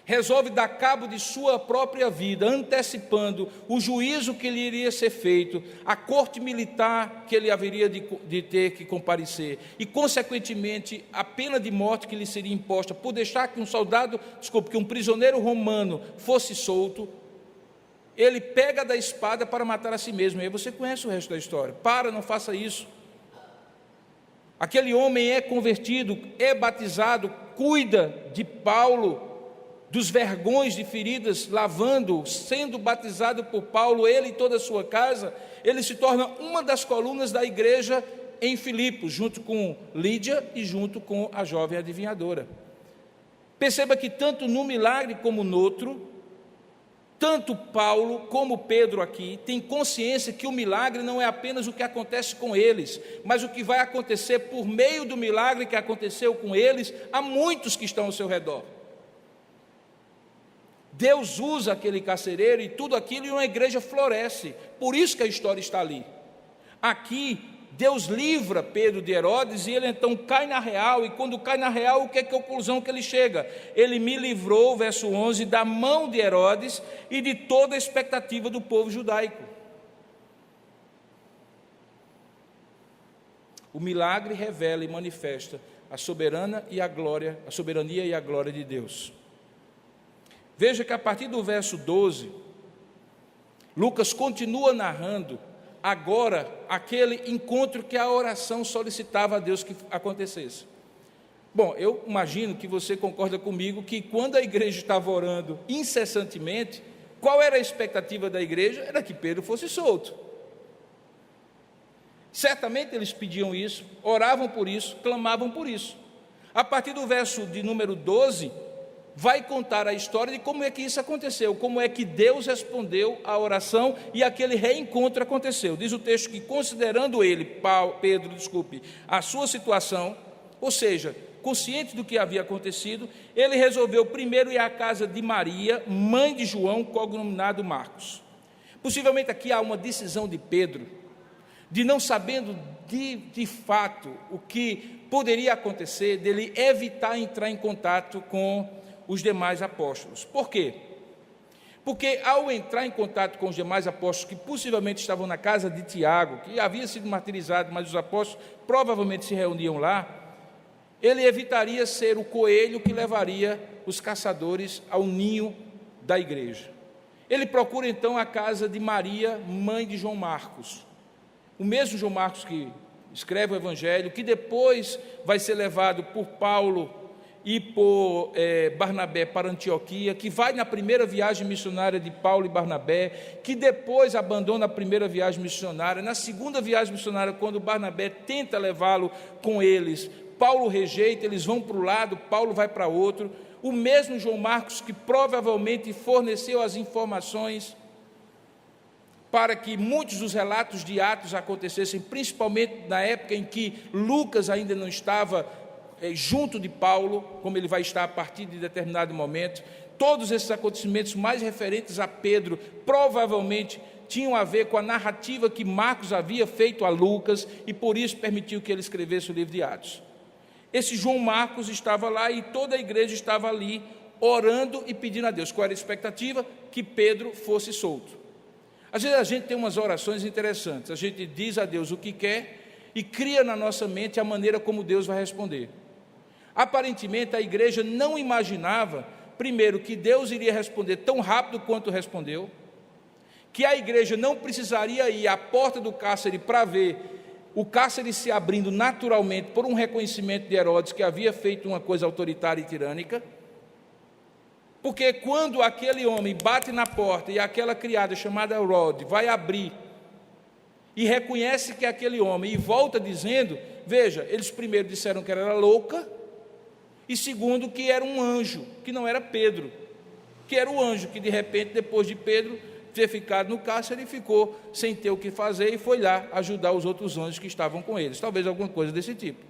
resolve dar cabo de sua própria vida, antecipando o juízo que lhe iria ser feito, a corte militar que ele haveria de ter que comparecer, e consequentemente a pena de morte que lhe seria imposta por deixar que que um prisioneiro romano fosse solto, ele pega da espada para matar a si mesmo. E aí você conhece o resto da história. Não faça isso. Aquele homem é convertido, é batizado, cuida de Paulo, dos vergões de feridas, lavando, sendo batizado por Paulo, ele e toda a sua casa. Ele se torna uma das colunas da igreja em Filipos, junto com Lídia e junto com a jovem adivinhadora. Perceba que tanto no milagre como no outro, tanto Paulo como Pedro aqui têm consciência que o milagre não é apenas o que acontece com eles, mas o que vai acontecer por meio do milagre que aconteceu com eles a muitos que estão ao seu redor. Deus usa aquele carcereiro e tudo aquilo, e uma igreja floresce. Por isso que a história está ali. Aqui, Deus livra Pedro de Herodes, e ele então cai na real, e quando cai na real, o que é a conclusão que ele chega? Ele me livrou, verso 11, da mão de Herodes e de toda a expectativa do povo judaico. O milagre revela e manifesta a soberania e a glória de Deus. Veja que a partir do verso 12, Lucas continua narrando agora aquele encontro que a oração solicitava a Deus que acontecesse. Bom, eu imagino que você concorda comigo que quando a igreja estava orando incessantemente, Qual era a expectativa da igreja? Era que Pedro fosse solto. Certamente eles pediam isso, oravam por isso, clamavam por isso. A partir do verso de número 12, vai contar a história de como é que isso aconteceu, como é que Deus respondeu à oração e aquele reencontro aconteceu. Diz o texto que, considerando Pedro, a sua situação, ou seja, consciente do que havia acontecido, ele resolveu primeiro ir à casa de Maria, mãe de João, cognominado Marcos. Possivelmente aqui há uma decisão de Pedro, de não sabendo de fato o que poderia acontecer, dele evitar entrar em contato com os demais apóstolos. Por quê? Porque ao entrar em contato com os demais apóstolos, que possivelmente estavam na casa de Tiago, que havia sido martirizado, mas os apóstolos provavelmente se reuniam lá, ele evitaria ser o coelho que levaria os caçadores ao ninho da igreja. Ele procura então a casa de Maria, mãe de João Marcos, o mesmo João Marcos que escreve o Evangelho, que depois vai ser levado por Paulo e por Barnabé para Antioquia, que vai na primeira viagem missionária de Paulo e Barnabé, que depois abandona a primeira viagem missionária. Na segunda viagem missionária, quando Barnabé tenta levá-lo com eles, Paulo rejeita, eles vão para um lado, Paulo vai para outro. O mesmo João Marcos que provavelmente forneceu as informações para que muitos dos relatos de Atos acontecessem, principalmente na época em que Lucas ainda não estava junto de Paulo, como ele vai estar a partir de determinado momento. Todos esses acontecimentos mais referentes a Pedro provavelmente tinham a ver com a narrativa que Marcos havia feito a Lucas e por isso permitiu que ele escrevesse o livro de Atos. Esse João Marcos estava lá e toda a igreja estava ali orando e pedindo a Deus. Qual era a expectativa? Que Pedro fosse solto. Às vezes a gente tem umas orações interessantes, a gente diz a Deus o que quer e cria na nossa mente a maneira como Deus vai responder. Aparentemente a igreja não imaginava, primeiro, que Deus iria responder tão rápido quanto respondeu, que a igreja não precisaria ir à porta do cárcere para ver o cárcere se abrindo naturalmente por um reconhecimento de Herodes, que havia feito uma coisa autoritária e tirânica, porque quando aquele homem bate na porta e aquela criada chamada Herodes vai abrir e reconhece que é aquele homem e volta dizendo, veja, eles primeiro disseram que ela era louca e segundo que era um anjo, que não era Pedro, que era o anjo que de repente depois de Pedro ter ficado no cárcere ficou sem ter o que fazer e foi lá ajudar os outros anjos que estavam com eles, talvez alguma coisa desse tipo.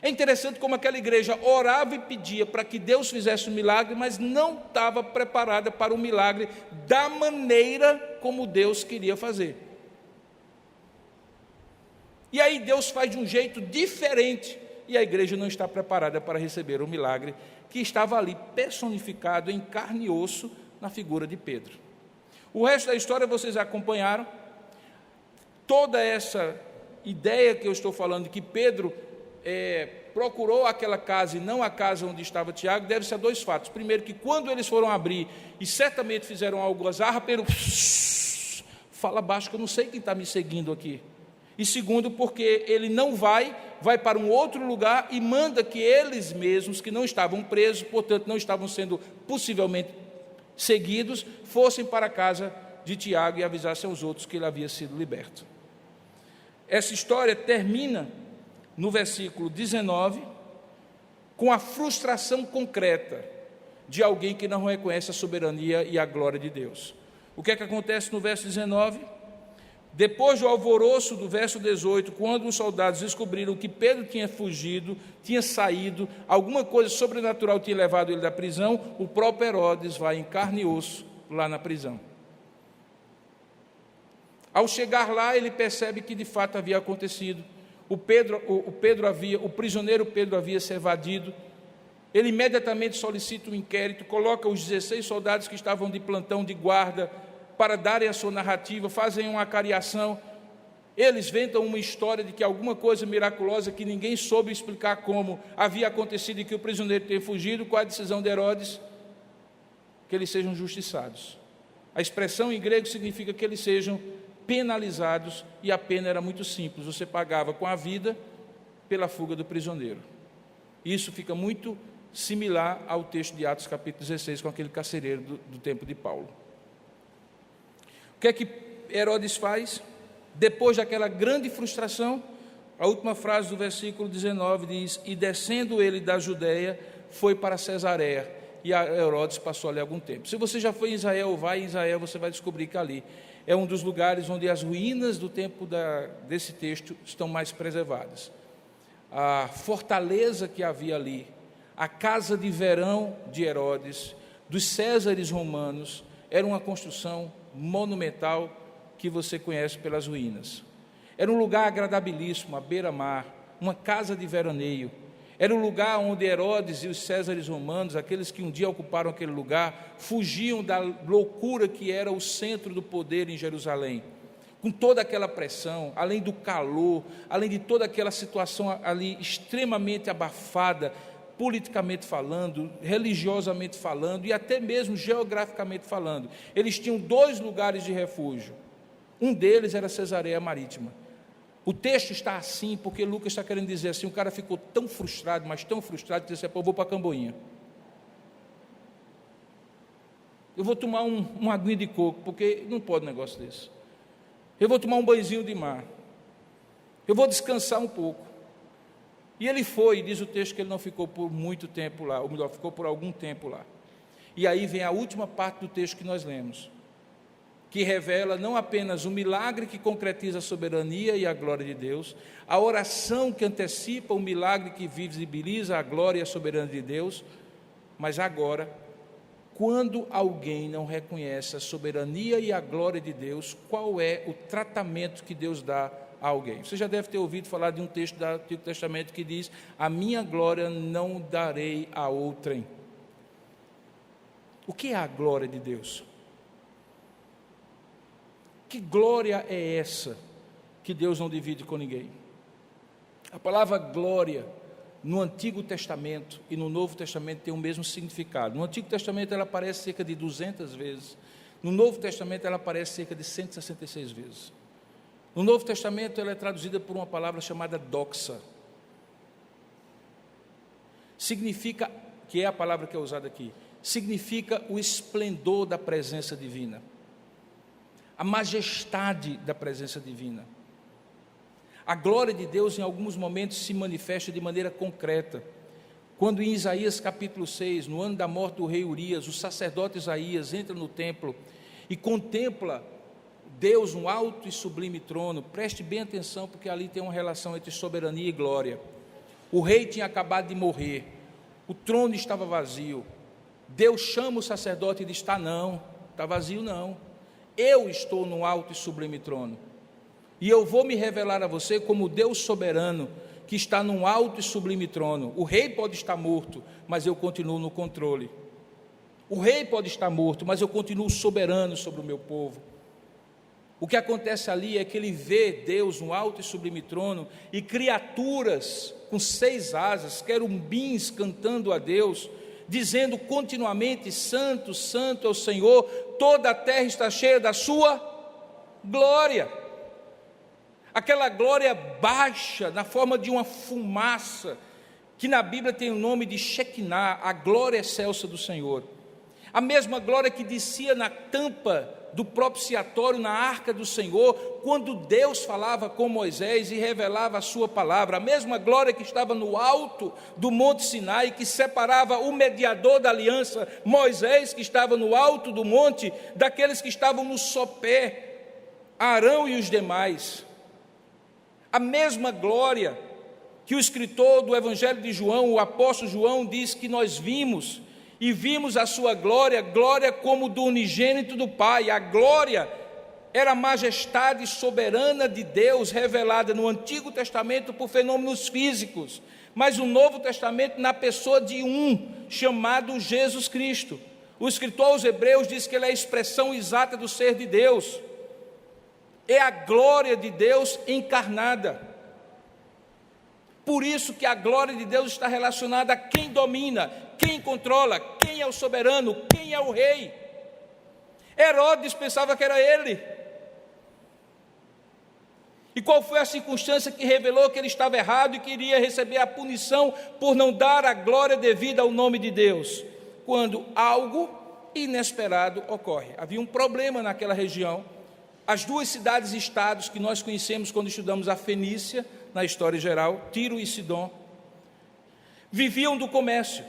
É interessante como aquela igreja orava e pedia para que Deus fizesse um milagre, mas não estava preparada para o milagre da maneira como Deus queria fazer. E aí Deus faz de um jeito diferente, e a igreja não está preparada para receber o milagre que estava ali personificado em carne e osso na figura de Pedro. O resto da história vocês acompanharam. Toda essa ideia que eu estou falando, de que Pedro procurou aquela casa e não a casa onde estava Tiago, deve-se a dois fatos. Primeiro, que quando eles foram abrir e certamente fizeram algazarra, Pedro fala baixo que eu não sei quem está me seguindo aqui. E segundo, porque ele não vai para um outro lugar e manda que eles mesmos, que não estavam presos, portanto não estavam sendo possivelmente seguidos, fossem para a casa de Tiago e avisassem aos outros que ele havia sido liberto. Essa história termina no versículo 19, com a frustração concreta de alguém que não reconhece a soberania e a glória de Deus. O que é que acontece no verso 19? Depois do alvoroço do verso 18, quando os soldados descobriram que Pedro tinha fugido, tinha saído, alguma coisa sobrenatural tinha levado ele da prisão, o próprio Herodes vai em carne e osso lá na prisão. Ao chegar lá, ele percebe que de fato havia acontecido. O prisioneiro Pedro havia se evadido. Ele imediatamente solicita um inquérito, coloca os 16 soldados que estavam de plantão de guarda para darem a sua narrativa, fazem uma acariação. Eles inventam uma história de que alguma coisa miraculosa que ninguém soube explicar como havia acontecido e que o prisioneiro tenha fugido. Qual a decisão de Herodes? Que eles sejam justiçados. A expressão em grego significa que eles sejam penalizados, e a pena era muito simples, você pagava com a vida pela fuga do prisioneiro. Isso fica muito similar ao texto de Atos capítulo 16, com aquele carcereiro do tempo de Paulo. O que é que Herodes faz? Depois daquela grande frustração, a última frase do versículo 19 diz: e descendo ele da Judeia, foi para Cesareia, e Herodes passou ali algum tempo. Se você já foi em Israel, vai em Israel, você vai descobrir que ali é um dos lugares onde as ruínas do tempo desse texto estão mais preservadas. A fortaleza que havia ali, a casa de verão de Herodes, dos Césares romanos, era uma construção monumental que você conhece pelas ruínas. Era um lugar agradabilíssimo, à beira-mar, uma casa de veraneio. Era um lugar onde Herodes e os Césares romanos, aqueles que um dia ocuparam aquele lugar, fugiam da loucura que era o centro do poder em Jerusalém. Com toda aquela pressão, além do calor, além de toda aquela situação ali extremamente abafada, politicamente falando, religiosamente falando e até mesmo geograficamente falando. Eles tinham 2 lugares de refúgio. Um deles era Cesareia Marítima. O texto está assim porque Lucas está querendo dizer assim: o cara ficou tão frustrado, mas tão frustrado, que disse assim: eu vou para Camboinha. Eu vou tomar uma aguinha de coco, porque não pode um negócio desse. Eu vou tomar um banhozinho de mar. Eu vou descansar um pouco. E ele foi, diz o texto que ele não ficou por muito tempo lá, ou melhor, ficou por algum tempo lá. E aí vem a última parte do texto que nós lemos, que revela não apenas o milagre que concretiza a soberania e a glória de Deus, a oração que antecipa o milagre que visibiliza a glória e a soberania de Deus, mas agora, quando alguém não reconhece a soberania e a glória de Deus, qual é o tratamento que Deus dá a alguém? Você já deve ter ouvido falar de um texto do Antigo Testamento que diz: a minha glória não darei a outrem. O que é a glória de Deus? Que glória é essa que Deus não divide com ninguém? A palavra glória no Antigo Testamento e no Novo Testamento tem o mesmo significado. No Antigo Testamento ela aparece cerca de 200 vezes. No Novo Testamento ela aparece cerca de 166 vezes. No Novo Testamento ela é traduzida por uma palavra chamada doxa. Significa, que é a palavra que é usada aqui, significa o esplendor da presença divina, a majestade da presença divina. A glória de Deus em alguns momentos se manifesta de maneira concreta. Quando em Isaías capítulo 6, no ano da morte do rei Urias, o sacerdote Isaías entra no templo e contempla Deus no alto e sublime trono. Preste bem atenção, porque ali tem uma relação entre soberania e glória. O rei tinha acabado de morrer, o trono estava vazio. Deus chama o sacerdote e diz: não, está vazio não. Eu estou no alto e sublime trono. E eu vou me revelar a você como Deus soberano, que está num alto e sublime trono. O rei pode estar morto, mas eu continuo no controle. O rei pode estar morto, mas eu continuo soberano sobre o meu povo. O que acontece ali é que ele vê Deus no alto e sublime trono, e criaturas com 6 asas, querubins cantando a Deus, dizendo continuamente: santo, santo é o Senhor, toda a terra está cheia da sua glória. Aquela glória baixa, na forma de uma fumaça, que na Bíblia tem o nome de Shekinah, a glória excelsa do Senhor. A mesma glória que descia na tampa do propiciatório, na arca do Senhor, quando Deus falava com Moisés e revelava a sua palavra. A mesma glória que estava no alto do Monte Sinai, que separava o mediador da aliança, Moisés, que estava no alto do monte, daqueles que estavam no sopé, Arão e os demais. A mesma glória que o escritor do Evangelho de João, o apóstolo João, diz que nós vimos, e vimos a sua glória, glória como do unigênito do Pai. A glória era a majestade soberana de Deus, revelada no Antigo Testamento por fenômenos físicos, mas no Novo Testamento na pessoa de um, chamado Jesus Cristo. O escritor aos Hebreus diz que ele é a expressão exata do ser de Deus. É a glória de Deus encarnada. Por isso que a glória de Deus está relacionada a quem domina, quem controla, quem é o soberano, quem é o rei. Herodes pensava que era ele. E qual foi a circunstância que revelou que ele estava errado e que iria receber a punição por não dar a glória devida ao nome de Deus? Quando algo inesperado ocorre. Havia um problema naquela região. As duas cidades-estados que nós conhecemos quando estudamos a Fenícia, na história geral, Tiro e Sidom, viviam do comércio.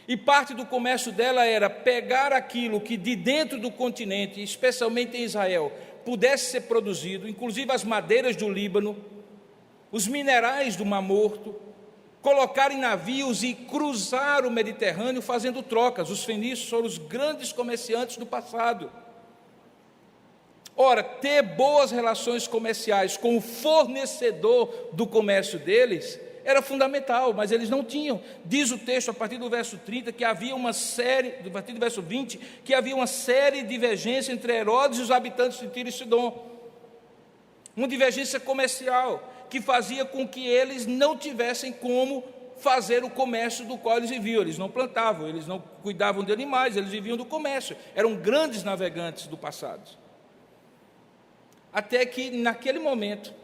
E parte do comércio dela era pegar aquilo que de dentro do continente, especialmente em Israel, pudesse ser produzido, inclusive as madeiras do Líbano, os minerais do Mar Morto, colocar em navios e cruzar o Mediterrâneo fazendo trocas. Os fenícios foram os grandes comerciantes do passado. Ora, ter boas relações comerciais com o fornecedor do comércio deles era fundamental, mas eles não tinham. Diz o texto, a partir do verso 30, que havia uma série, a partir do verso 20, que havia uma série de divergências entre Herodes e os habitantes de Tiro e Sidom. Uma divergência comercial, que fazia com que eles não tivessem como fazer o comércio do qual eles viviam. Eles não plantavam, eles não cuidavam de animais, eles viviam do comércio. Eram grandes navegantes do passado. Até que, naquele momento,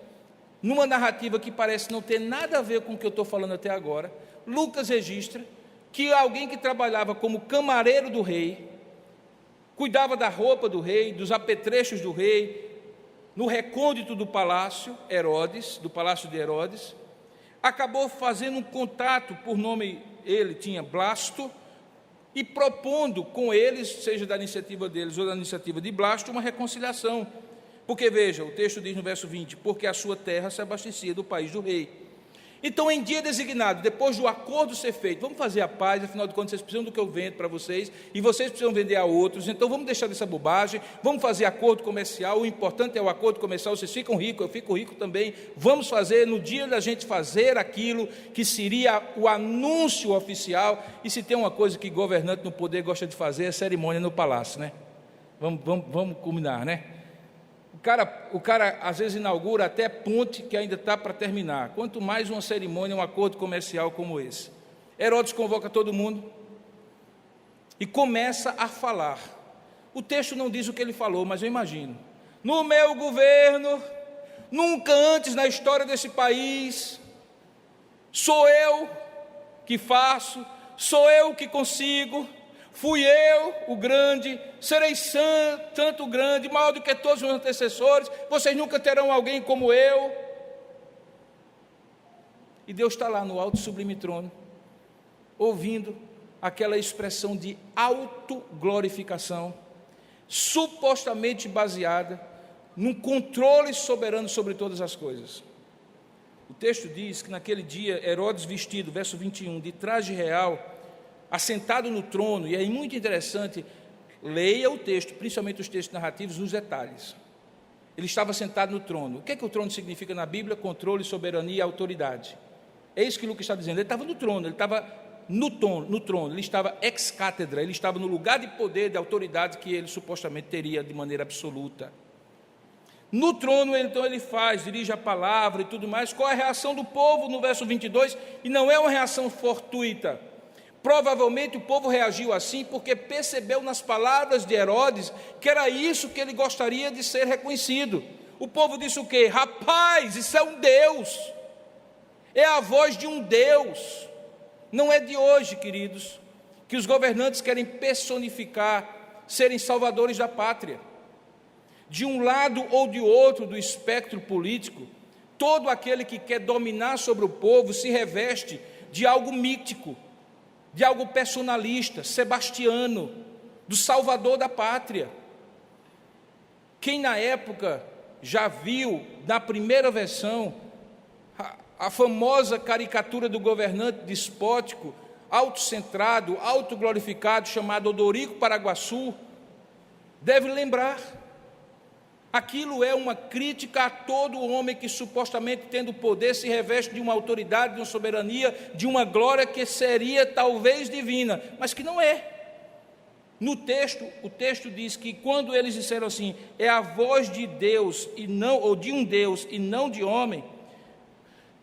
numa narrativa que parece não ter nada a ver com o que eu estou falando até agora, Lucas registra que alguém que trabalhava como camareiro do rei, cuidava da roupa do rei, dos apetrechos do rei, no recôndito do palácio Herodes, do palácio de Herodes, acabou fazendo um contato, por nome ele tinha Blasto, e propondo com eles, seja da iniciativa deles ou da iniciativa de Blasto, uma reconciliação. Porque, veja, o texto diz no verso 20, porque a sua terra se abastecia do país do rei. Então, em dia designado, depois do acordo ser feito, vamos fazer a paz, afinal de contas, vocês precisam do que eu vendo para vocês, e vocês precisam vender a outros, então vamos deixar dessa bobagem, vamos fazer acordo comercial, o importante é o acordo comercial, vocês ficam ricos, eu fico rico também, vamos fazer, no dia da gente fazer aquilo que seria o anúncio oficial, e se tem uma coisa que governante no poder gosta de fazer, é cerimônia no palácio, né? Vamos combinar, né? O cara às vezes inaugura até ponte que ainda está para terminar, quanto mais uma cerimônia, um acordo comercial como esse. Herodes convoca todo mundo e começa a falar. O texto não diz o que ele falou, mas eu imagino. No meu governo, nunca antes na história desse país, sou eu que faço, sou eu que consigo, fui eu o grande, serei tanto grande, maior do que todos os meus antecessores, vocês nunca terão alguém como eu. E Deus está lá no alto e sublime trono, ouvindo aquela expressão de autoglorificação, supostamente baseada num controle soberano sobre todas as coisas. O texto diz que naquele dia, Herodes vestido, verso 21, de traje real, assentado no trono, e é muito interessante, leia o texto, principalmente os textos narrativos, nos detalhes. Ele estava sentado no trono. O que é que o trono significa na Bíblia? Controle, soberania e autoridade. É isso que Lucas está dizendo. Ele estava no trono, ele estava no trono, ele estava ex cátedra, ele estava no lugar de poder, de autoridade que ele supostamente teria de maneira absoluta. No trono, então, ele dirige a palavra e tudo mais. Qual é a reação do povo no verso 22? E não é uma reação fortuita. Provavelmente o povo reagiu assim porque percebeu nas palavras de Herodes que era isso que ele gostaria de ser reconhecido. O povo disse o quê? Rapaz, isso é um Deus, é a voz de um Deus. Não é de hoje, queridos, que os governantes querem personificar, serem salvadores da pátria. De um lado ou de outro do espectro político, todo aquele que quer dominar sobre o povo se reveste de algo mítico, de algo personalista, sebastiano, do salvador da pátria. Quem na época já viu, na primeira versão, a famosa caricatura do governante despótico, autocentrado, autoglorificado, chamado Odorico Paraguaçu, deve lembrar. Aquilo é uma crítica a todo homem que supostamente tendo poder se reveste de uma autoridade, de uma soberania, de uma glória que seria talvez divina, mas que não é. No texto, o texto diz que quando eles disseram assim, é a voz de Deus e não, ou de um Deus e não de homem,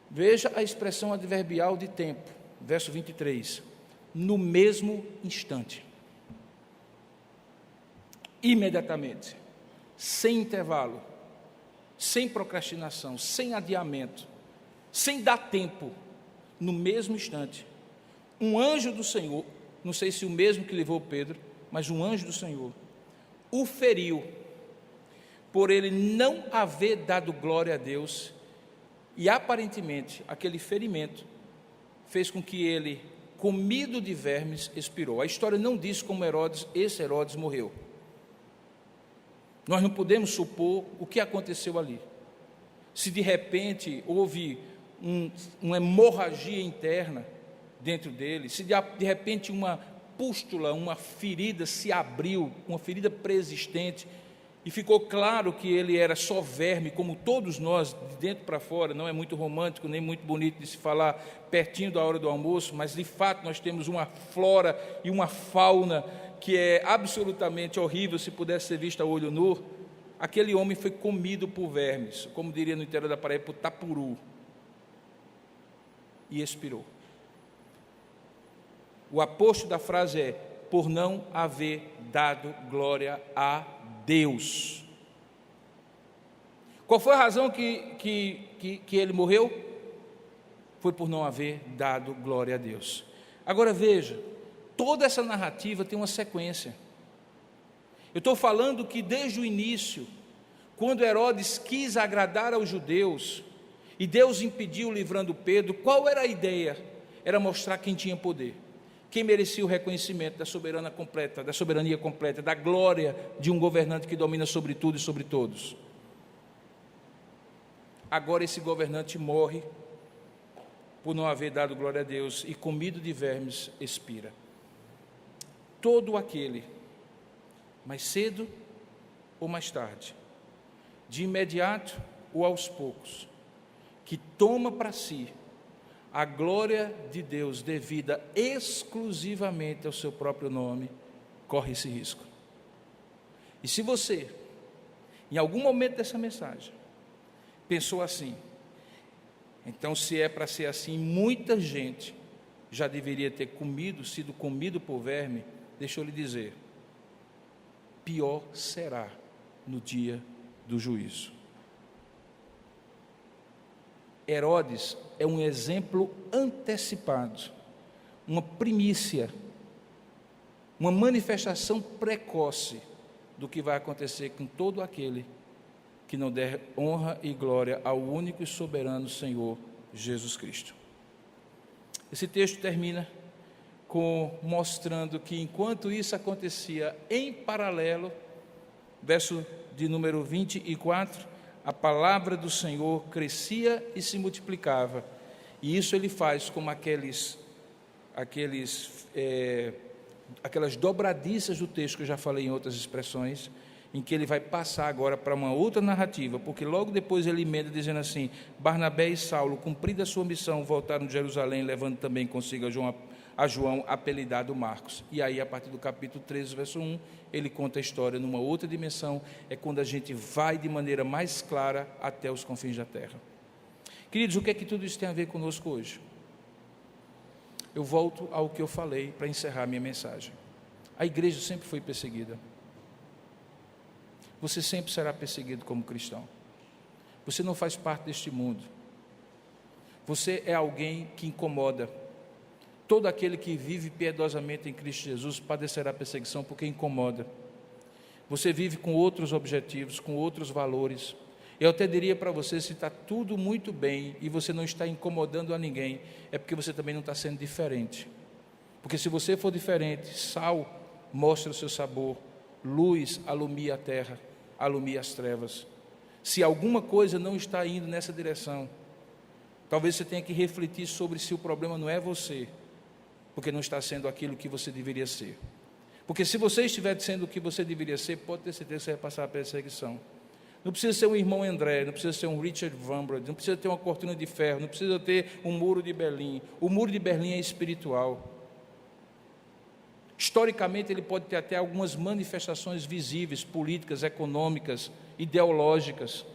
veja a expressão adverbial de tempo, verso 23, no mesmo instante, imediatamente, sem intervalo, sem procrastinação, sem adiamento, sem dar tempo, no mesmo instante, um anjo do Senhor, não sei se o mesmo que levou Pedro, mas um anjo do Senhor, o feriu, por ele não haver dado glória a Deus, e aparentemente aquele ferimento fez com que ele, comido de vermes, expirou. A história não diz como esse Herodes morreu. Nós não podemos supor o que aconteceu ali. Se de repente houve uma hemorragia interna dentro dele, se de repente uma pústula, uma ferida se abriu, uma ferida persistente, e ficou claro que ele era só verme, como todos nós, de dentro para fora. Não é muito romântico, nem muito bonito de se falar pertinho da hora do almoço, mas de fato nós temos uma flora e uma fauna que é absolutamente horrível se pudesse ser vista a olho nu. Aquele homem foi comido por vermes, como diria no interior da Paraíba, por tapuru, e expirou. O aposto da frase é: por não haver dado glória a Deus. Qual foi a razão que ele morreu? Foi por não haver dado glória a Deus. Agora veja, toda essa narrativa tem uma sequência. Eu estou falando que desde o início, quando Herodes quis agradar aos judeus, e Deus impediu livrando Pedro, qual era a ideia? Era mostrar quem tinha poder, quem merecia o reconhecimento da soberania completa, da glória de um governante que domina sobre tudo e sobre todos. Agora esse governante morre por não haver dado glória a Deus, e comido de vermes expira. Todo aquele, mais cedo ou mais tarde, de imediato ou aos poucos, que toma para si a glória de Deus devida exclusivamente ao seu próprio nome, corre esse risco. E se você, em algum momento dessa mensagem, pensou assim, então se é para ser assim, muita gente já deveria ter sido comido por verme, deixa eu lhe dizer, pior será no dia do juízo. Herodes é um exemplo antecipado, uma primícia, uma manifestação precoce do que vai acontecer com todo aquele que não der honra e glória ao único e soberano Senhor Jesus Cristo. Esse texto termina mostrando que enquanto isso acontecia em paralelo, verso de número 24, a palavra do Senhor crescia e se multiplicava, e isso ele faz como aquelas dobradiças do texto que eu já falei em outras expressões, em que ele vai passar agora para uma outra narrativa, porque logo depois ele emenda dizendo assim: Barnabé e Saulo, cumprida a sua missão, voltaram de Jerusalém, levando também consigo a João, apelidado Marcos. E aí, a partir do capítulo 13, verso 1, ele conta a história numa outra dimensão, é quando a gente vai de maneira mais clara até os confins da terra. Queridos, o que é que tudo isso tem a ver conosco hoje? Eu volto ao que eu falei para encerrar minha mensagem. A igreja sempre foi perseguida. Você sempre será perseguido como cristão. Você não faz parte deste mundo. Você é alguém que incomoda. Todo aquele que vive piedosamente em Cristo Jesus padecerá perseguição porque incomoda. Você vive com outros objetivos, com outros valores. Eu até diria para você, se está tudo muito bem e você não está incomodando a ninguém, é porque você também não está sendo diferente. Porque se você for diferente, sal mostra o seu sabor, luz alumia a terra, alumia as trevas. Se alguma coisa não está indo nessa direção, talvez você tenha que refletir sobre se o problema não é você, porque não está sendo aquilo que você deveria ser. Porque se você estiver sendo o que você deveria ser, pode ter certeza que você vai passar a perseguição. Não precisa ser um irmão André, não precisa ser um Richard Wurmbrand, não precisa ter uma cortina de ferro, não precisa ter um muro de Berlim. O muro de Berlim é espiritual. Historicamente, ele pode ter até algumas manifestações visíveis, políticas, econômicas, ideológicas.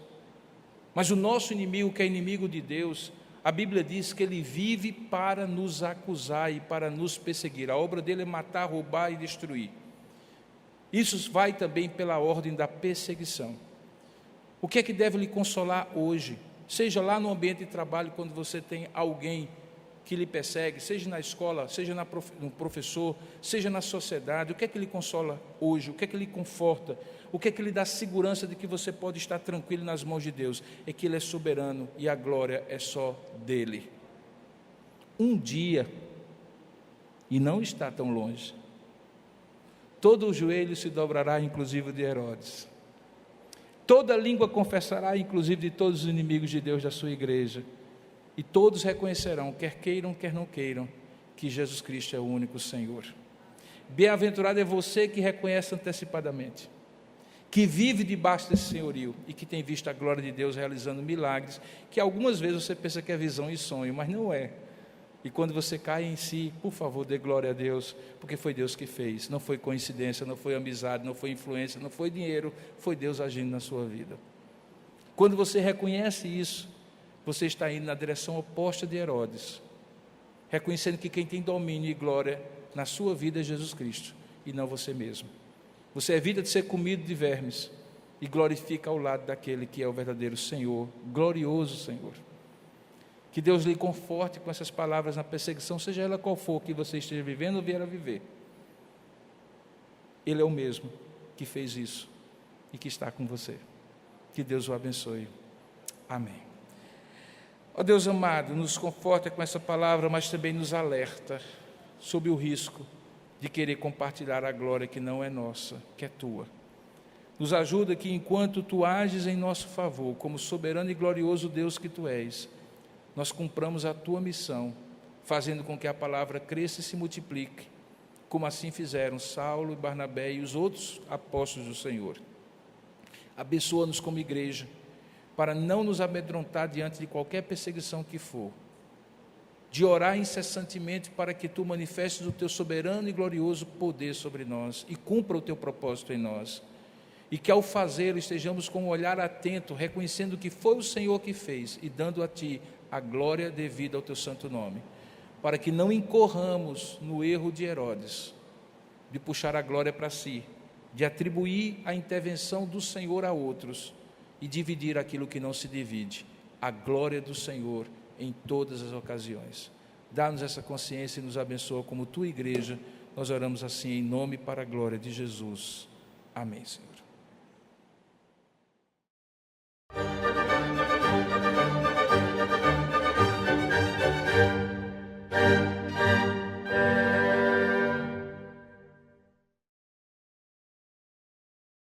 Mas o nosso inimigo, que é inimigo de Deus, a Bíblia diz que ele vive para nos acusar e para nos perseguir. A obra dele é matar, roubar e destruir. Isso vai também pela ordem da perseguição. O que é que deve lhe consolar hoje? Seja lá no ambiente de trabalho, quando você tem alguém que lhe persegue, seja na escola, seja no professor, seja na sociedade, o que é que lhe consola hoje? O que é que lhe conforta? O que é que lhe dá segurança de que você pode estar tranquilo nas mãos de Deus? É que Ele é soberano e a glória é só dEle. Um dia, e não está tão longe, todo o joelho se dobrará, inclusive de Herodes. Toda língua confessará, inclusive de todos os inimigos de Deus da sua igreja. E todos reconhecerão, quer queiram, quer não queiram, que Jesus Cristo é o único Senhor. Bem-aventurado é você que reconhece antecipadamente, que vive debaixo desse senhorio e que tem visto a glória de Deus realizando milagres, que algumas vezes você pensa que é visão e sonho, mas não é. E quando você cai em si, por favor, dê glória a Deus, porque foi Deus que fez, não foi coincidência, não foi amizade, não foi influência, não foi dinheiro, foi Deus agindo na sua vida. Quando você reconhece isso, você está indo na direção oposta de Herodes, reconhecendo que quem tem domínio e glória na sua vida é Jesus Cristo, e não você mesmo. Você evita de ser comido de vermes, e glorifica ao lado daquele que é o verdadeiro Senhor, glorioso Senhor. Que Deus lhe conforte com essas palavras na perseguição, seja ela qual for que você esteja vivendo ou vier a viver. Ele é o mesmo que fez isso e que está com você. Que Deus o abençoe. Amém. Ó Deus amado, nos conforta com essa palavra, mas também nos alerta sobre o risco de querer compartilhar a glória que não é nossa, que é tua. Nos ajuda que enquanto tu ages em nosso favor, como soberano e glorioso Deus que tu és, nós cumpramos a tua missão, fazendo com que a palavra cresça e se multiplique, como assim fizeram Saulo e Barnabé e os outros apóstolos do Senhor. Abençoa-nos como igreja, para não nos amedrontar diante de qualquer perseguição que for, de orar incessantemente para que tu manifestes o teu soberano e glorioso poder sobre nós e cumpra o teu propósito em nós, e que ao fazê-lo estejamos com um olhar atento, reconhecendo que foi o Senhor que fez e dando a ti a glória devida ao teu santo nome, para que não incorramos no erro de Herodes, de puxar a glória para si, de atribuir a intervenção do Senhor a outros e dividir aquilo que não se divide, a glória do Senhor em todas as ocasiões. Dá-nos essa consciência e nos abençoa como tua igreja. Nós oramos assim em nome e para a glória de Jesus. Amém, Senhor.